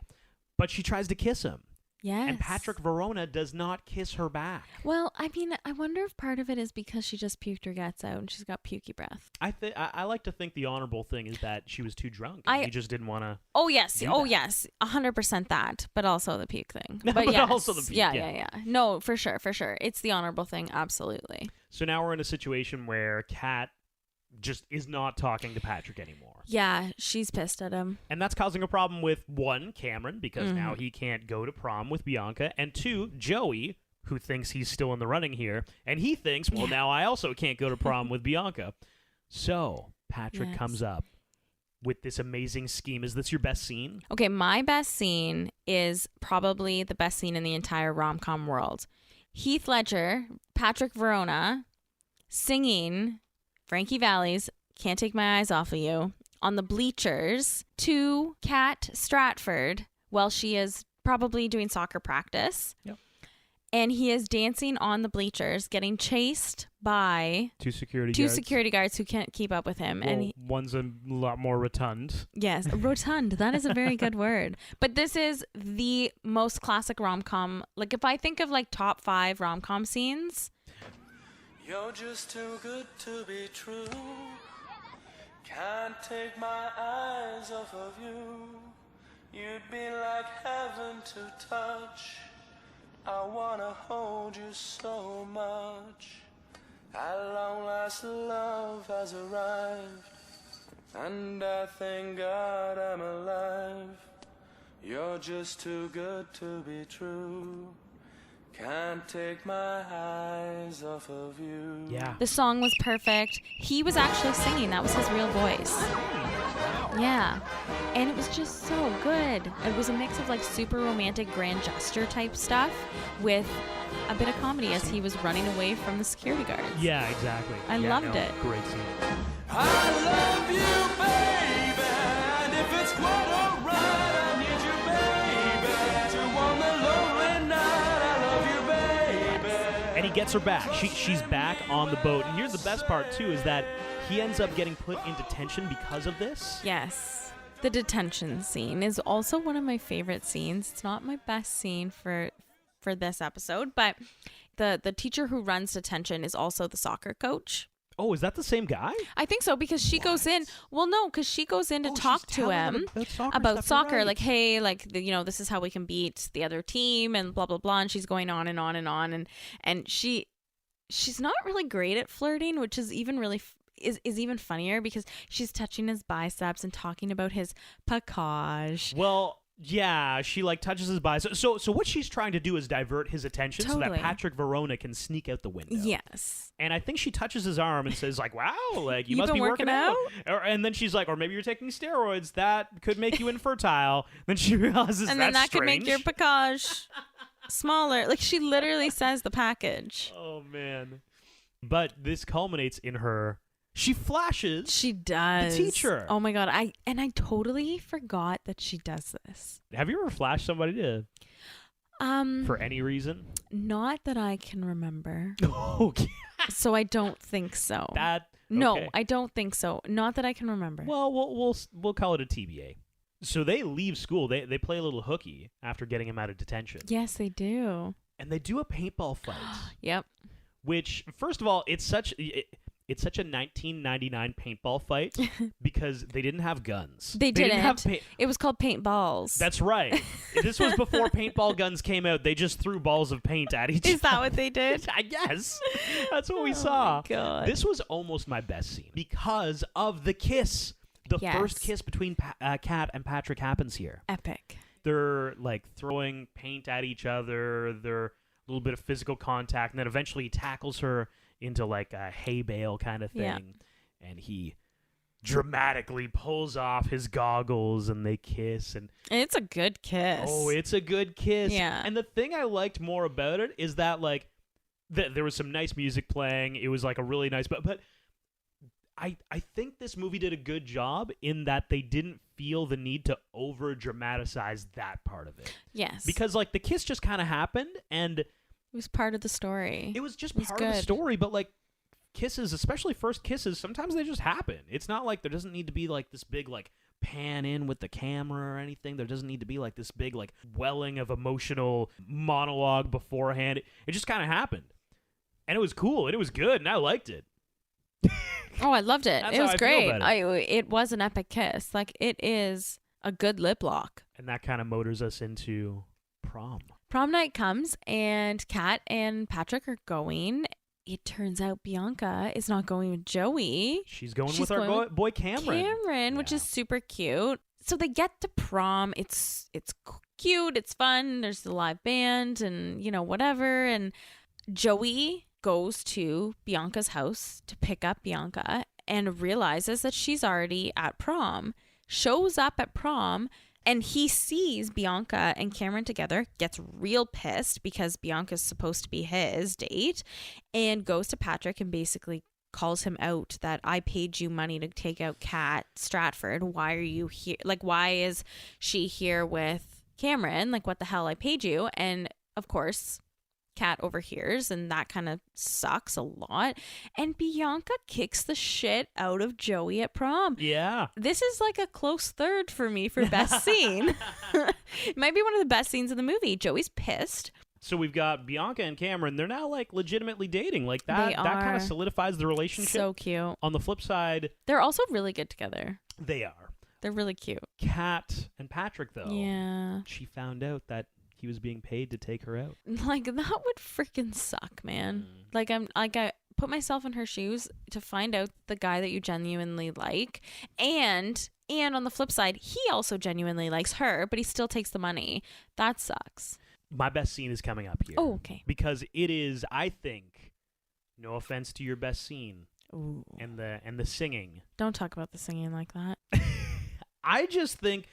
But she tries to kiss him. Yes. And Patrick Verona does not kiss her back. Well, I mean, I wonder if part of it is because she just puked her guts out and she's got pukey breath. I like to think the honorable thing is that she was too drunk. And he just didn't want to. Oh yes, 100% that, but also the puke thing. But But yes. also the puke, yeah. No, for sure. It's the honorable thing, absolutely. So now we're in a situation where Kat just is not talking to Patrick anymore. Yeah, she's pissed at him. And that's causing a problem with, one, Cameron, because now he can't go to prom with Bianca, and two, Joey, who thinks he's still in the running here, and he thinks, well, now I also can't go to prom with Bianca. So Patrick comes up with this amazing scheme. Is this your best scene? Okay, my best scene is probably the best scene in the entire rom-com world. Heath Ledger, Patrick Verona, singing Frankie Valli's Can't Take My Eyes Off of You on the bleachers to Kat Stratford while she is probably doing soccer practice. Yep. And he is dancing on the bleachers, getting chased by Two security guards who can't keep up with him. Well, And one's a lot more rotund. yes, rotund. That is a very good word. But this is the most classic rom-com. Like if I think of like top 5 rom-com scenes. You're just too good to be true. Can't take my eyes off of you. You'd be like heaven to touch. I wanna hold you so much. At long last love has arrived, and I thank God I'm alive. You're just too good to be true. Can't take my eyes off of you. Yeah. The song was perfect. He was actually singing. That was his real voice. Yeah. And it was just so good. It was a mix of like super romantic grand gesture type stuff with a bit of comedy as he was running away from the security guards. Yeah, exactly. I loved it. Great scene. I love you, baby, and if it's quite alright, I need you, baby, to warm the lonely night. I love you, baby. And he gets her back. She's back on the boat. And here's the best part, too, is that he ends up getting put in detention because of this. Yes. The detention scene is also one of my favorite scenes. It's not my best scene for this episode, but the teacher who runs detention is also the soccer coach. Oh, is that the same guy? I think so, because she goes in. Well, no, because she goes in to talk to him about soccer. Right. Like, hey, like, this is how we can beat the other team and blah, blah, blah. And she's going on and on and on. And she's not really great at flirting, which is even really is even funnier because she's touching his biceps and talking about his package. Well, Yeah, she like touches his bicep. So what she's trying to do is divert his attention so that Patrick Verona can sneak out the window. Yes. And I think she touches his arm and says like, "Wow, like you You've must been be working working out." And then she's like, "Or maybe you're taking steroids. That could make you infertile." Then she realizes And then that's that could make your package smaller. Like she literally says the package. Oh man. But this culminates in her. She flashes. She does. The teacher. Oh my god! I totally forgot that she does this. Have you ever flashed somebody to? For any reason? Not that I can remember. Okay. So I don't think so. No, I don't think so. Not that I can remember. Well, we'll call it a TBA. So they leave school. They play a little hooky after getting him out of detention. Yes, they do. And they do a paintball fight. Yep. Which, first of all, it's such a 1999 paintball fight because they didn't have guns. They didn't. It was called paintballs. That's right. This was before paintball guns came out. They just threw balls of paint at each other. Is that what they did? I guess. That's what we saw. My God. This was almost my best scene because of the kiss. The first kiss between Kat and Patrick happens here. Epic. They're like throwing paint at each other. They're a little bit of physical contact, and then eventually he tackles her into like a hay bale kind of thing. Yeah. And he dramatically pulls off his goggles and they kiss. And it's a good kiss. Oh, it's a good kiss. Yeah. And the thing I liked more about it is that like there was some nice music playing. It was like a really nice, but I think this movie did a good job in that they didn't feel the need to over dramatize that part of it. Yes. Because like the kiss just kind of happened and it was part of the story. It was just part of the story, but like kisses, especially first kisses, sometimes they just happen. It's not like there doesn't need to be like this big like pan in with the camera or anything. There doesn't need to be like this big like welling of emotional monologue beforehand. It just kind of happened. And it was cool and it was good and I liked it. Oh, I loved it. That's It was how I feel great. about It was an epic kiss. Like it is a good lip lock. And that kind of motors us into prom. Prom night comes and Kat and Patrick are going. It turns out Bianca is not going with Joey. She's going with our boy Cameron. Which is super cute. So they get to prom. It's cute. It's fun. There's the live band and, whatever. And Joey goes to Bianca's house to pick up Bianca and realizes that she's already at prom. Shows up at prom. And he sees Bianca and Cameron together, gets real pissed because Bianca's supposed to be his date, and goes to Patrick and basically calls him out that I paid you money to take out Kat Stratford. Why are you here? Like, why is she here with Cameron? Like, what the hell? I paid you. And of course, Kat overhears, and that kind of sucks a lot. And Bianca kicks the shit out of Joey at prom. Yeah. This is like a close third for me for best scene. It might be one of the best scenes in the movie. Joey's pissed. So we've got Bianca and Cameron. They're now like legitimately dating. Like that kind of solidifies the relationship. So cute. On the flip side, they're also really good together. They are. They're really cute. Kat and Patrick, though. Yeah. She found out that he was being paid to take her out. Like, that would freaking suck, man. Like, I put myself in her shoes to find out the guy that you genuinely like. And on the flip side, he also genuinely likes her, but he still takes the money. That sucks. My best scene is coming up here. Oh, okay. Because it is, I think, no offense to your best scene. Ooh. And the singing. Don't talk about the singing like that. I just think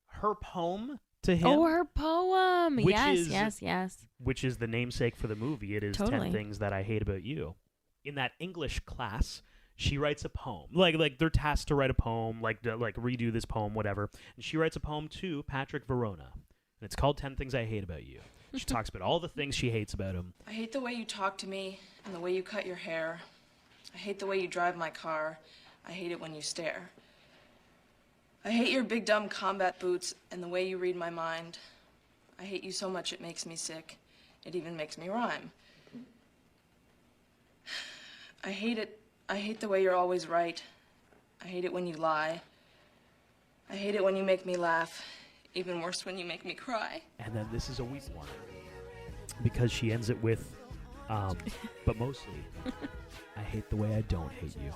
her poem to him. Oh, her poem. Yes. Which is the namesake for the movie. It is 10 Things That I Hate About You. In that English class, she writes a poem. Like they're tasked to write a poem, like redo this poem, whatever. And she writes a poem to Patrick Verona. And it's called 10 Things I Hate About You. She talks about all the things she hates about him. I hate the way you talk to me and the way you cut your hair. I hate the way you drive my car. I hate it when you stare. I hate your big dumb combat boots and the way you read my mind. I hate you so much it makes me sick. It even makes me rhyme. I hate it. I hate the way you're always right. I hate it when you lie. I hate it when you make me laugh. Even worse when you make me cry. And then this is a weak one. Because she ends it with, but mostly, I hate the way I don't hate you.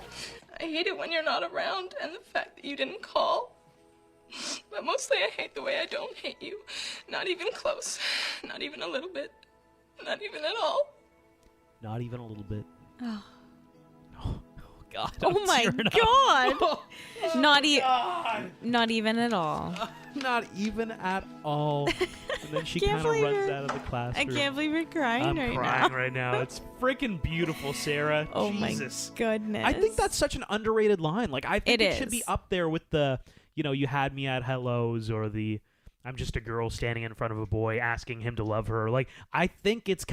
I hate it when you're not around and the fact that you didn't call. But mostly I hate the way I don't hate you. Not even close. Not even a little bit. Not even at all. Not even a little bit. Oh. God. Oh my God. Not even at all. Not even at all. And then she Can't kind of believe runs you're- out of the classroom. I can't believe you're crying I'm right crying now. right now. It's freaking beautiful, Sarah. Oh Jesus. my goodness. I think that's such an underrated line. Like, I think It it should be is. up there with the, you had me at hellos, or the I'm just a girl standing in front of a boy asking him to love her. Like, I think it's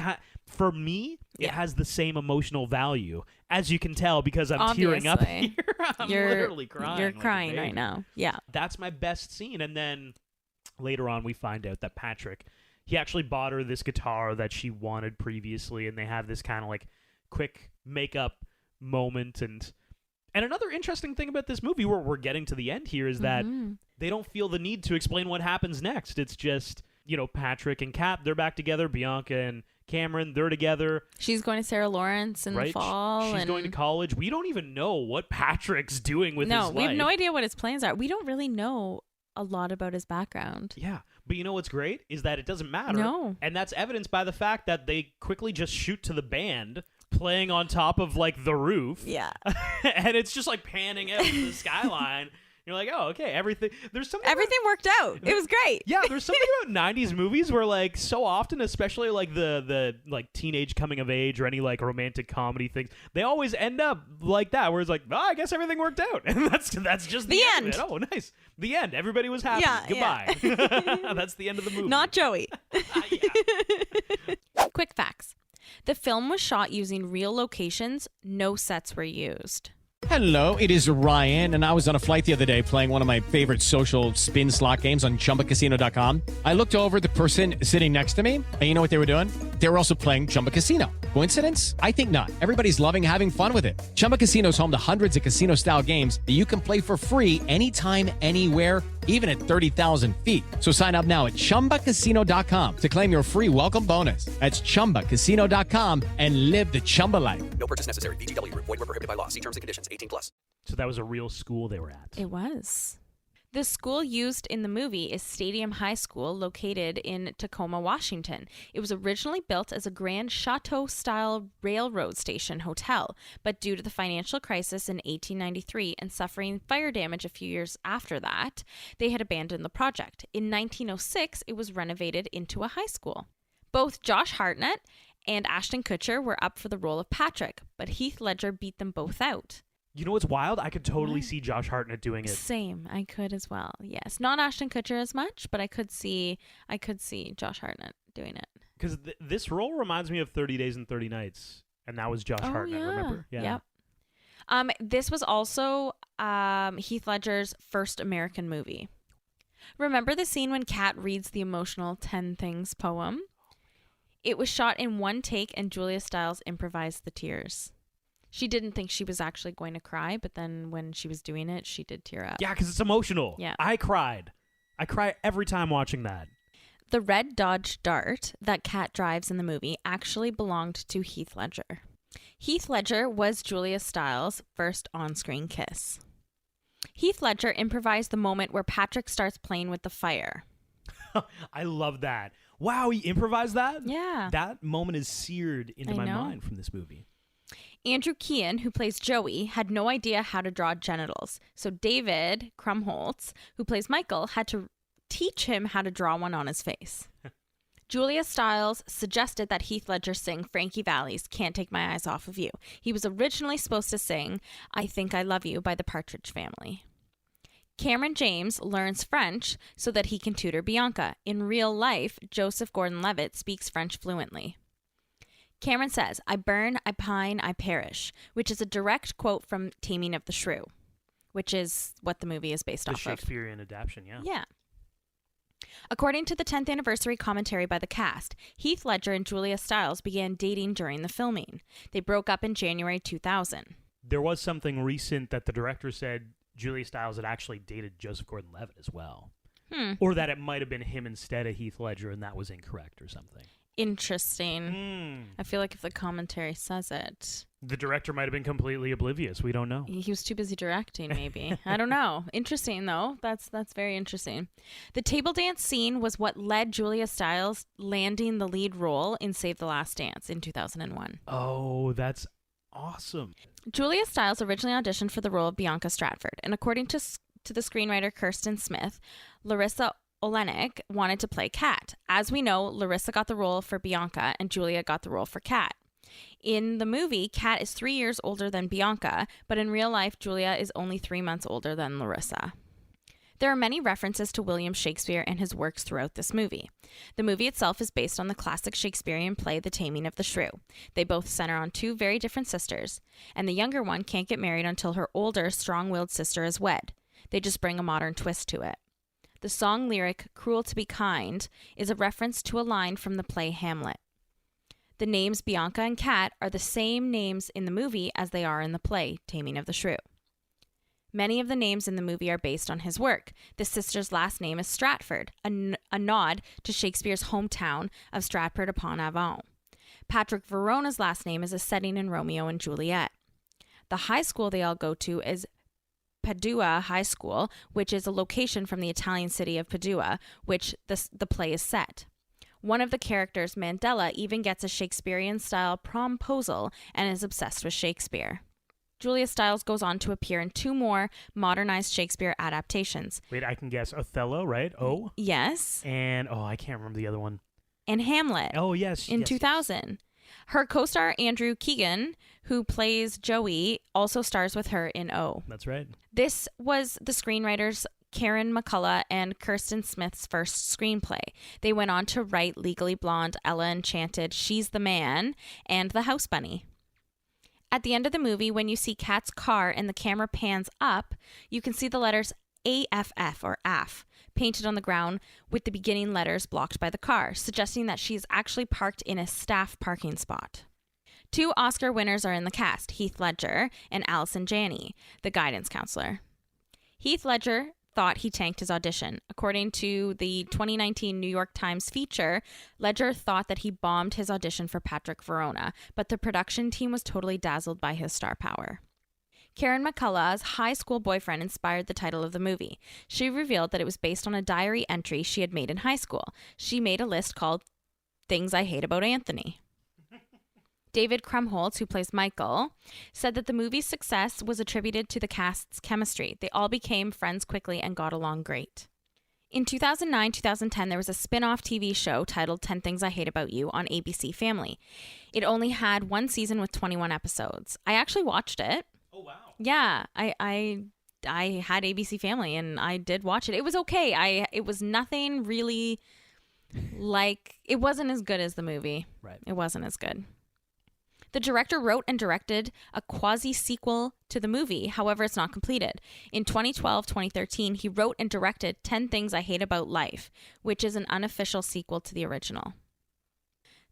for me, it has the same emotional value, as you can tell, because I'm tearing up Obviously. here. I'm You're- literally crying. You're like a crying baby. right now. Yeah. That's my best scene. And then later on, we find out that Patrick, he actually bought her this guitar that she wanted previously, and they have this kind of like quick makeup moment. And another interesting thing about this movie, where we're getting to the end here, is that they don't feel the need to explain what happens next. It's just, Patrick and Kat, they're back together. Bianca and Cameron, they're together. She's going to Sarah Lawrence in the fall. She's going to college. We don't even know what Patrick's doing with his life. No, we have no idea what his plans are. We don't really know a lot about his background. Yeah, but you know what's great is that it doesn't matter. No. And that's evidenced by the fact that they quickly just shoot to the band playing on top of, like, the roof. Yeah. And it's just, like, panning out to the skyline. You're like, oh, okay, everything worked out. It was great. Yeah, there's something about 90s movies where, like, so often, especially like the like teenage coming of age or any like romantic comedy things, they always end up like that, where it's like, oh, I guess everything worked out. And that's just the end. Of it. Oh, nice. The end. Everybody was happy. Yeah, Goodbye. Yeah. That's the end of the movie. Not Joey. Quick facts. The film was shot using real locations. No sets were used. Hello, it is Ryan, and I was on a flight the other day playing one of my favorite social spin slot games on ChumbaCasino.com. I looked over at the person sitting next to me, and you know what they were doing? They were also playing Chumba Casino. Coincidence? I think not. Everybody's loving having fun with it. Chumba Casino is home to hundreds of casino-style games that you can play for free anytime, anywhere, even at 30,000 feet. So sign up now at ChumbaCasino.com to claim your free welcome bonus. That's ChumbaCasino.com and live the Chumba life. No purchase necessary. VGW. Void where prohibited by law. See terms and conditions. 18+. So that was a real school they were at. It was. The school used in the movie is Stadium High School, located in Tacoma, Washington. It was originally built as a grand chateau-style railroad station hotel, but due to the financial crisis in 1893 and suffering fire damage a few years after that, they had abandoned the project. In 1906, it was renovated into a high school. Both Josh Hartnett and Ashton Kutcher were up for the role of Patrick, but Heath Ledger beat them both out. You know what's wild? I could totally see Josh Hartnett doing it. Same, I could as well. Yes, not Ashton Kutcher as much, but I could see Josh Hartnett doing it. Because this role reminds me of 30 Days and 30 Nights, and that was Josh Hartnett. Remember? Yeah. Yep. This was also Heath Ledger's first American movie. Remember the scene when Kat reads the emotional 10 Things poem? It was shot in one take, and Julia Stiles improvised the tears. She didn't think she was actually going to cry, but then when she was doing it, she did tear up. Yeah, because it's emotional. Yeah. I cried. I cry every time watching that. The red Dodge Dart that Kat drives in the movie actually belonged to Heath Ledger. Heath Ledger was Julia Stiles' first on-screen kiss. Heath Ledger improvised the moment where Patrick starts playing with the fire. I love that. Wow, he improvised that? Yeah. That moment is seared into my know. mind from this movie. Andrew Kean, who plays Joey, had no idea how to draw genitals. So David Krumholtz, who plays Michael, had to teach him how to draw one on his face. Julia Stiles suggested that Heath Ledger sing Frankie Valli's Can't Take My Eyes Off of You. He was originally supposed to sing I Think I Love You by the Partridge Family. Cameron James learns French so that he can tutor Bianca. In real life, Joseph Gordon-Levitt speaks French fluently. Cameron says, I burn, I pine, I perish, which is a direct quote from Taming of the Shrew, which is what the movie is based The off of. Shakespearean adaptation, yeah. Yeah. According to the 10th anniversary commentary by the cast, Heath Ledger and Julia Stiles began dating during the filming. They broke up in January 2000. There was something recent that the director said Julia Stiles had actually dated Joseph Gordon-Levitt as well. Or that it might have been him instead of Heath Ledger, and that was incorrect or something. interesting. I feel like if the commentary says it. The director might have been completely oblivious. We don't know. He was too busy directing, maybe. I don't know. Interesting, though. That's very interesting. The table dance scene was what led Julia Stiles landing the lead role in Save the Last Dance in 2001. Oh, that's awesome. Julia Stiles originally auditioned for the role of Bianca Stratford, and according to the screenwriter Kirsten Smith, Larissa Olenek wanted to play Kat. As we know, Larissa got the role for Bianca, and Julia got the role for Kat. In the movie, Kat is 3 years older than Bianca, but in real life, Julia is only 3 months older than Larissa. There are many references to William Shakespeare and his works throughout this movie. The movie itself is based on the classic Shakespearean play The Taming of the Shrew. They both center on two very different sisters, and the younger one can't get married until her older, strong-willed sister is wed. They just bring a modern twist to it. The song lyric, "Cruel to be kind," is a reference to a line from the play Hamlet. The names Bianca and Kat are the same names in the movie as they are in the play, Taming of the Shrew. Many of the names in the movie are based on his work. The sister's last name is Stratford, a nod to Shakespeare's hometown of Stratford-upon-Avon. Patrick Verona's last name is a setting in Romeo and Juliet. The high school they all go to is Padua High School, which is a location from the Italian city of Padua, which the play is set. One of the characters, Mandela, even gets a Shakespearean-style promposal and is obsessed with Shakespeare. Julia Stiles goes on to appear in 2 more modernized Shakespeare adaptations. Wait, I can guess. Othello, right? Oh? Yes. And, I can't remember the other one. And Hamlet. Oh, yes. In yes, 2000. Yes. Her co-star, Andrew Keegan, who plays Joey, also stars with her in O. That's right. This was the screenwriters Karen McCullough and Kirsten Smith's first screenplay. They went on to write Legally Blonde, Ella Enchanted, She's the Man, and The House Bunny. At the end of the movie, when you see Kat's car and the camera pans up, you can see the letters AFF or AF painted on the ground with the beginning letters blocked by the car, suggesting that she is actually parked in a staff parking spot. 2 Oscar winners are in the cast, Heath Ledger and Allison Janney, the guidance counselor. Heath Ledger thought he tanked his audition. According to the 2019 New York Times feature, Ledger thought that he bombed his audition for Patrick Verona, but the production team was totally dazzled by his star power. Karen McCullough's high school boyfriend inspired the title of the movie. She revealed that it was based on a diary entry she had made in high school. She made a list called Things I Hate About Anthony. David Krumholtz, who plays Michael, said that the movie's success was attributed to the cast's chemistry. They all became friends quickly and got along great. In 2009-2010, there was a spin-off TV show titled 10 Things I Hate About You on ABC Family. It only had 1 season with 21 episodes. I actually watched it. Oh, wow. Yeah, I had ABC Family and I did watch it. It was okay. It was nothing really like, it wasn't as good as the movie. Right. It wasn't as good. The director wrote and directed a quasi-sequel to the movie, however, it's not completed. In 2012-2013, he wrote and directed 10 Things I Hate About Life, which is an unofficial sequel to the original.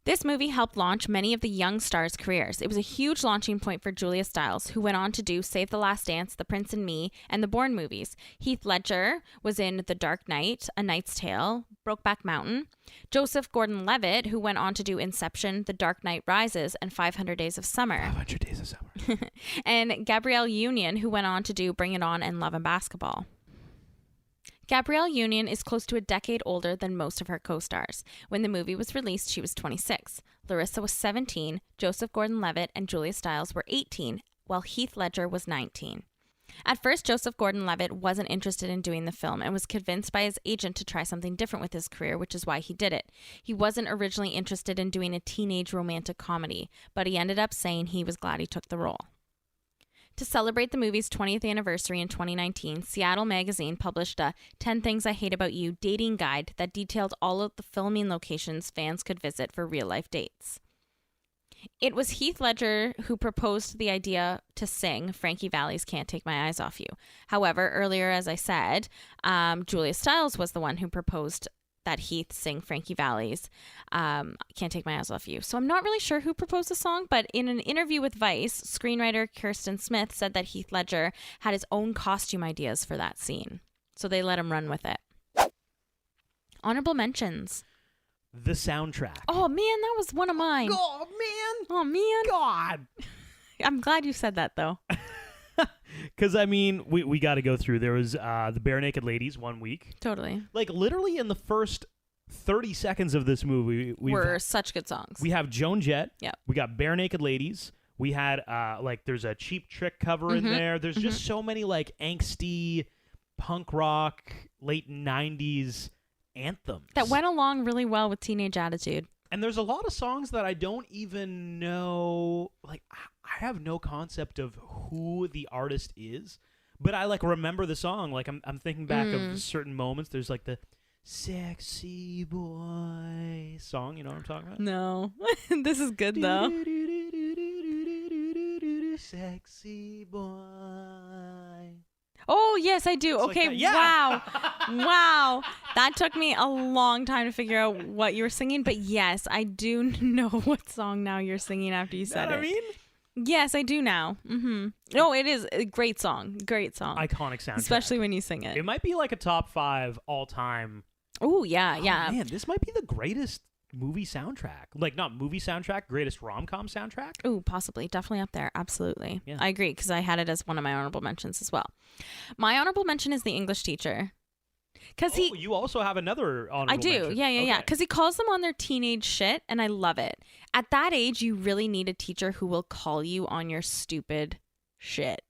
This movie helped launch many of the young stars' careers. It was a huge launching point for Julia Stiles, who went on to do Save the Last Dance, The Prince and Me, and the Bourne movies. Heath Ledger was in The Dark Knight, A Knight's Tale, Brokeback Mountain. Joseph Gordon-Levitt, who went on to do Inception, The Dark Knight Rises, and 500 Days of Summer. 500 Days of Summer. And Gabrielle Union, who went on to do Bring It On and Love and Basketball. Gabrielle Union is close to a decade older than most of her co-stars. When the movie was released, she was 26. Larissa was 17, Joseph Gordon-Levitt and Julia Stiles were 18, while Heath Ledger was 19. At first, Joseph Gordon-Levitt wasn't interested in doing the film and was convinced by his agent to try something different with his career, which is why he did it. He wasn't originally interested in doing a teenage romantic comedy, but he ended up saying he was glad he took the role. To celebrate the movie's 20th anniversary in 2019, Seattle Magazine published a 10 Things I Hate About You dating guide that detailed all of the filming locations fans could visit for real-life dates. It was Heath Ledger who proposed the idea to sing Frankie Valli's Can't Take My Eyes Off You. However, earlier, as I said, Julia Stiles was the one who proposed that Heath sing Frankie Valli's Can't Take My Eyes Off You. So I'm not really sure who proposed the song, but in an interview with Vice, screenwriter Kirsten Smith said that Heath Ledger had his own costume ideas for that scene. So they let him run with it. Honorable mentions. the soundtrack. Oh, man, that was one of mine. Oh, man. Oh, man. God. I'm glad you said that, though. Because, I mean, we got to go through. There was the Bare Naked Ladies 1 week. Totally. Like, literally in the first 30 seconds of this movie, were such good songs. We have Joan Jett. Yep. We got Bare Naked Ladies. We had, there's a Cheap Trick cover in there. There's just so many, like, angsty, punk rock, late 90s anthems. That went along really well with Teenage Attitude. And there's a lot of songs that I don't even know. Like, I have no concept of who the artist is, but I, like, remember the song. Like, I'm thinking back of certain moments. There's, like, the Sexy Boy song. You know what I'm talking about? No. This is good, though. Sexy Boy. Oh, yes, I do. It's okay, like that. wow. Wow. That took me a long time to figure out what you were singing, but yes, I do know what song now you're singing after you said Know what it. I mean? Yes, I do now. No, it is a great song. Great song. Iconic soundtrack. Especially when you sing it. It might be like a top 5 all-time. Ooh, yeah. Man, this might be the greatest movie soundtrack. Like, not movie soundtrack, greatest rom-com soundtrack. Ooh, possibly. Definitely up there. Absolutely. Yeah. I agree, because I had it as one of my honorable mentions as well. My honorable mention is The English Teacher. You also have another honorable I do. mention. Yeah. Because he calls them on their teenage shit, and I love it. At that age, you really need a teacher who will call you on your stupid shit.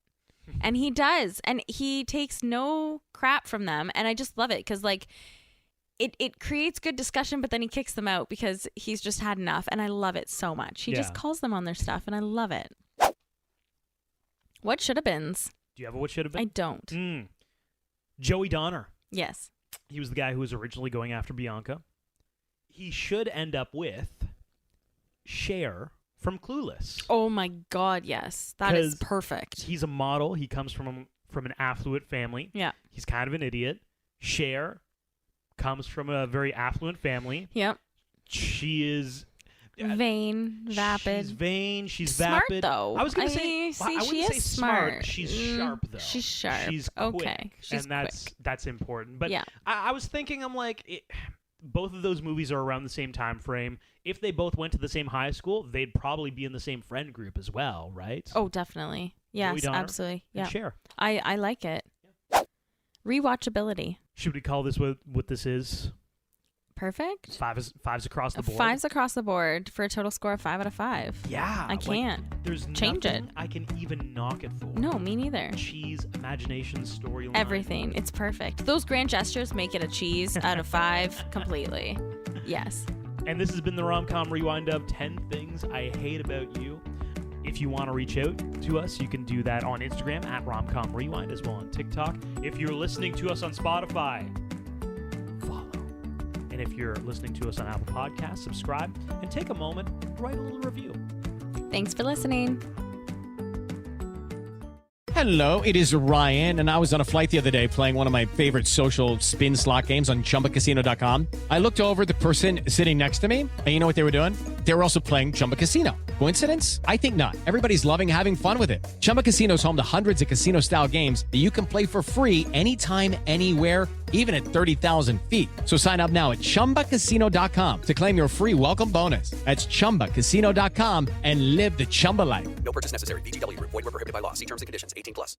And he does. And he takes no crap from them. And I just love it because, like, it creates good discussion, but then he kicks them out because he's just had enough. And I love it so much. He just calls them on their stuff, and I love it. What should have beens? Do you have a what should have been? I don't. Joey Donner. Yes. He was the guy who was originally going after Bianca. He should end up with Cher from Clueless. Oh my God, yes. That is perfect. He's a model. He comes from an affluent family. Yeah. He's kind of an idiot. Cher comes from a very affluent family. Yep. She is vain, vapid. She's vain. She's smart, vapid. though. I was going to say, see, I wouldn't she say is smart. She's sharp, though. She's sharp. She's quick. Okay. She's and quick. that's important. But yeah. I was thinking, I'm like, both of those movies are around the same time frame. If they both went to the same high school, they'd probably be in the same friend group as well, right? Oh, definitely. Yes, absolutely. Yeah. Cher. I like it. Yeah. Rewatchability. Should we call this what this is? Perfect. Fives across the board. 5s across the board for a total score of 5 out of 5. Yeah. I can't. There's change it. I can even knock it for. No, me neither. Cheese, imagination, storyline. Everything. It's perfect. Those grand gestures make it a cheese out of 5 completely. Yes. And this has been the Rom-Com Rewind of 10 Things I Hate About You. If you want to reach out to us, you can do that on Instagram at Romcom Rewind, as well on TikTok. If you're listening to us on Spotify, follow. And if you're listening to us on Apple Podcasts, subscribe and take a moment, write a little review. Thanks for listening. Hello, it is Ryan, and I was on a flight the other day playing one of my favorite social spin slot games on ChumbaCasino.com. I looked over at the person sitting next to me, and you know what they were doing? They were also playing Chumba Casino. Coincidence? I think not. Everybody's loving having fun with it. Chumba Casino is home to hundreds of casino-style games that you can play for free anytime, anywhere, even at 30,000 feet. So sign up now at ChumbaCasino.com to claim your free welcome bonus. That's ChumbaCasino.com and live the Chumba life. No purchase necessary. VGW Group. Void where prohibited by law. See terms and conditions. 18+.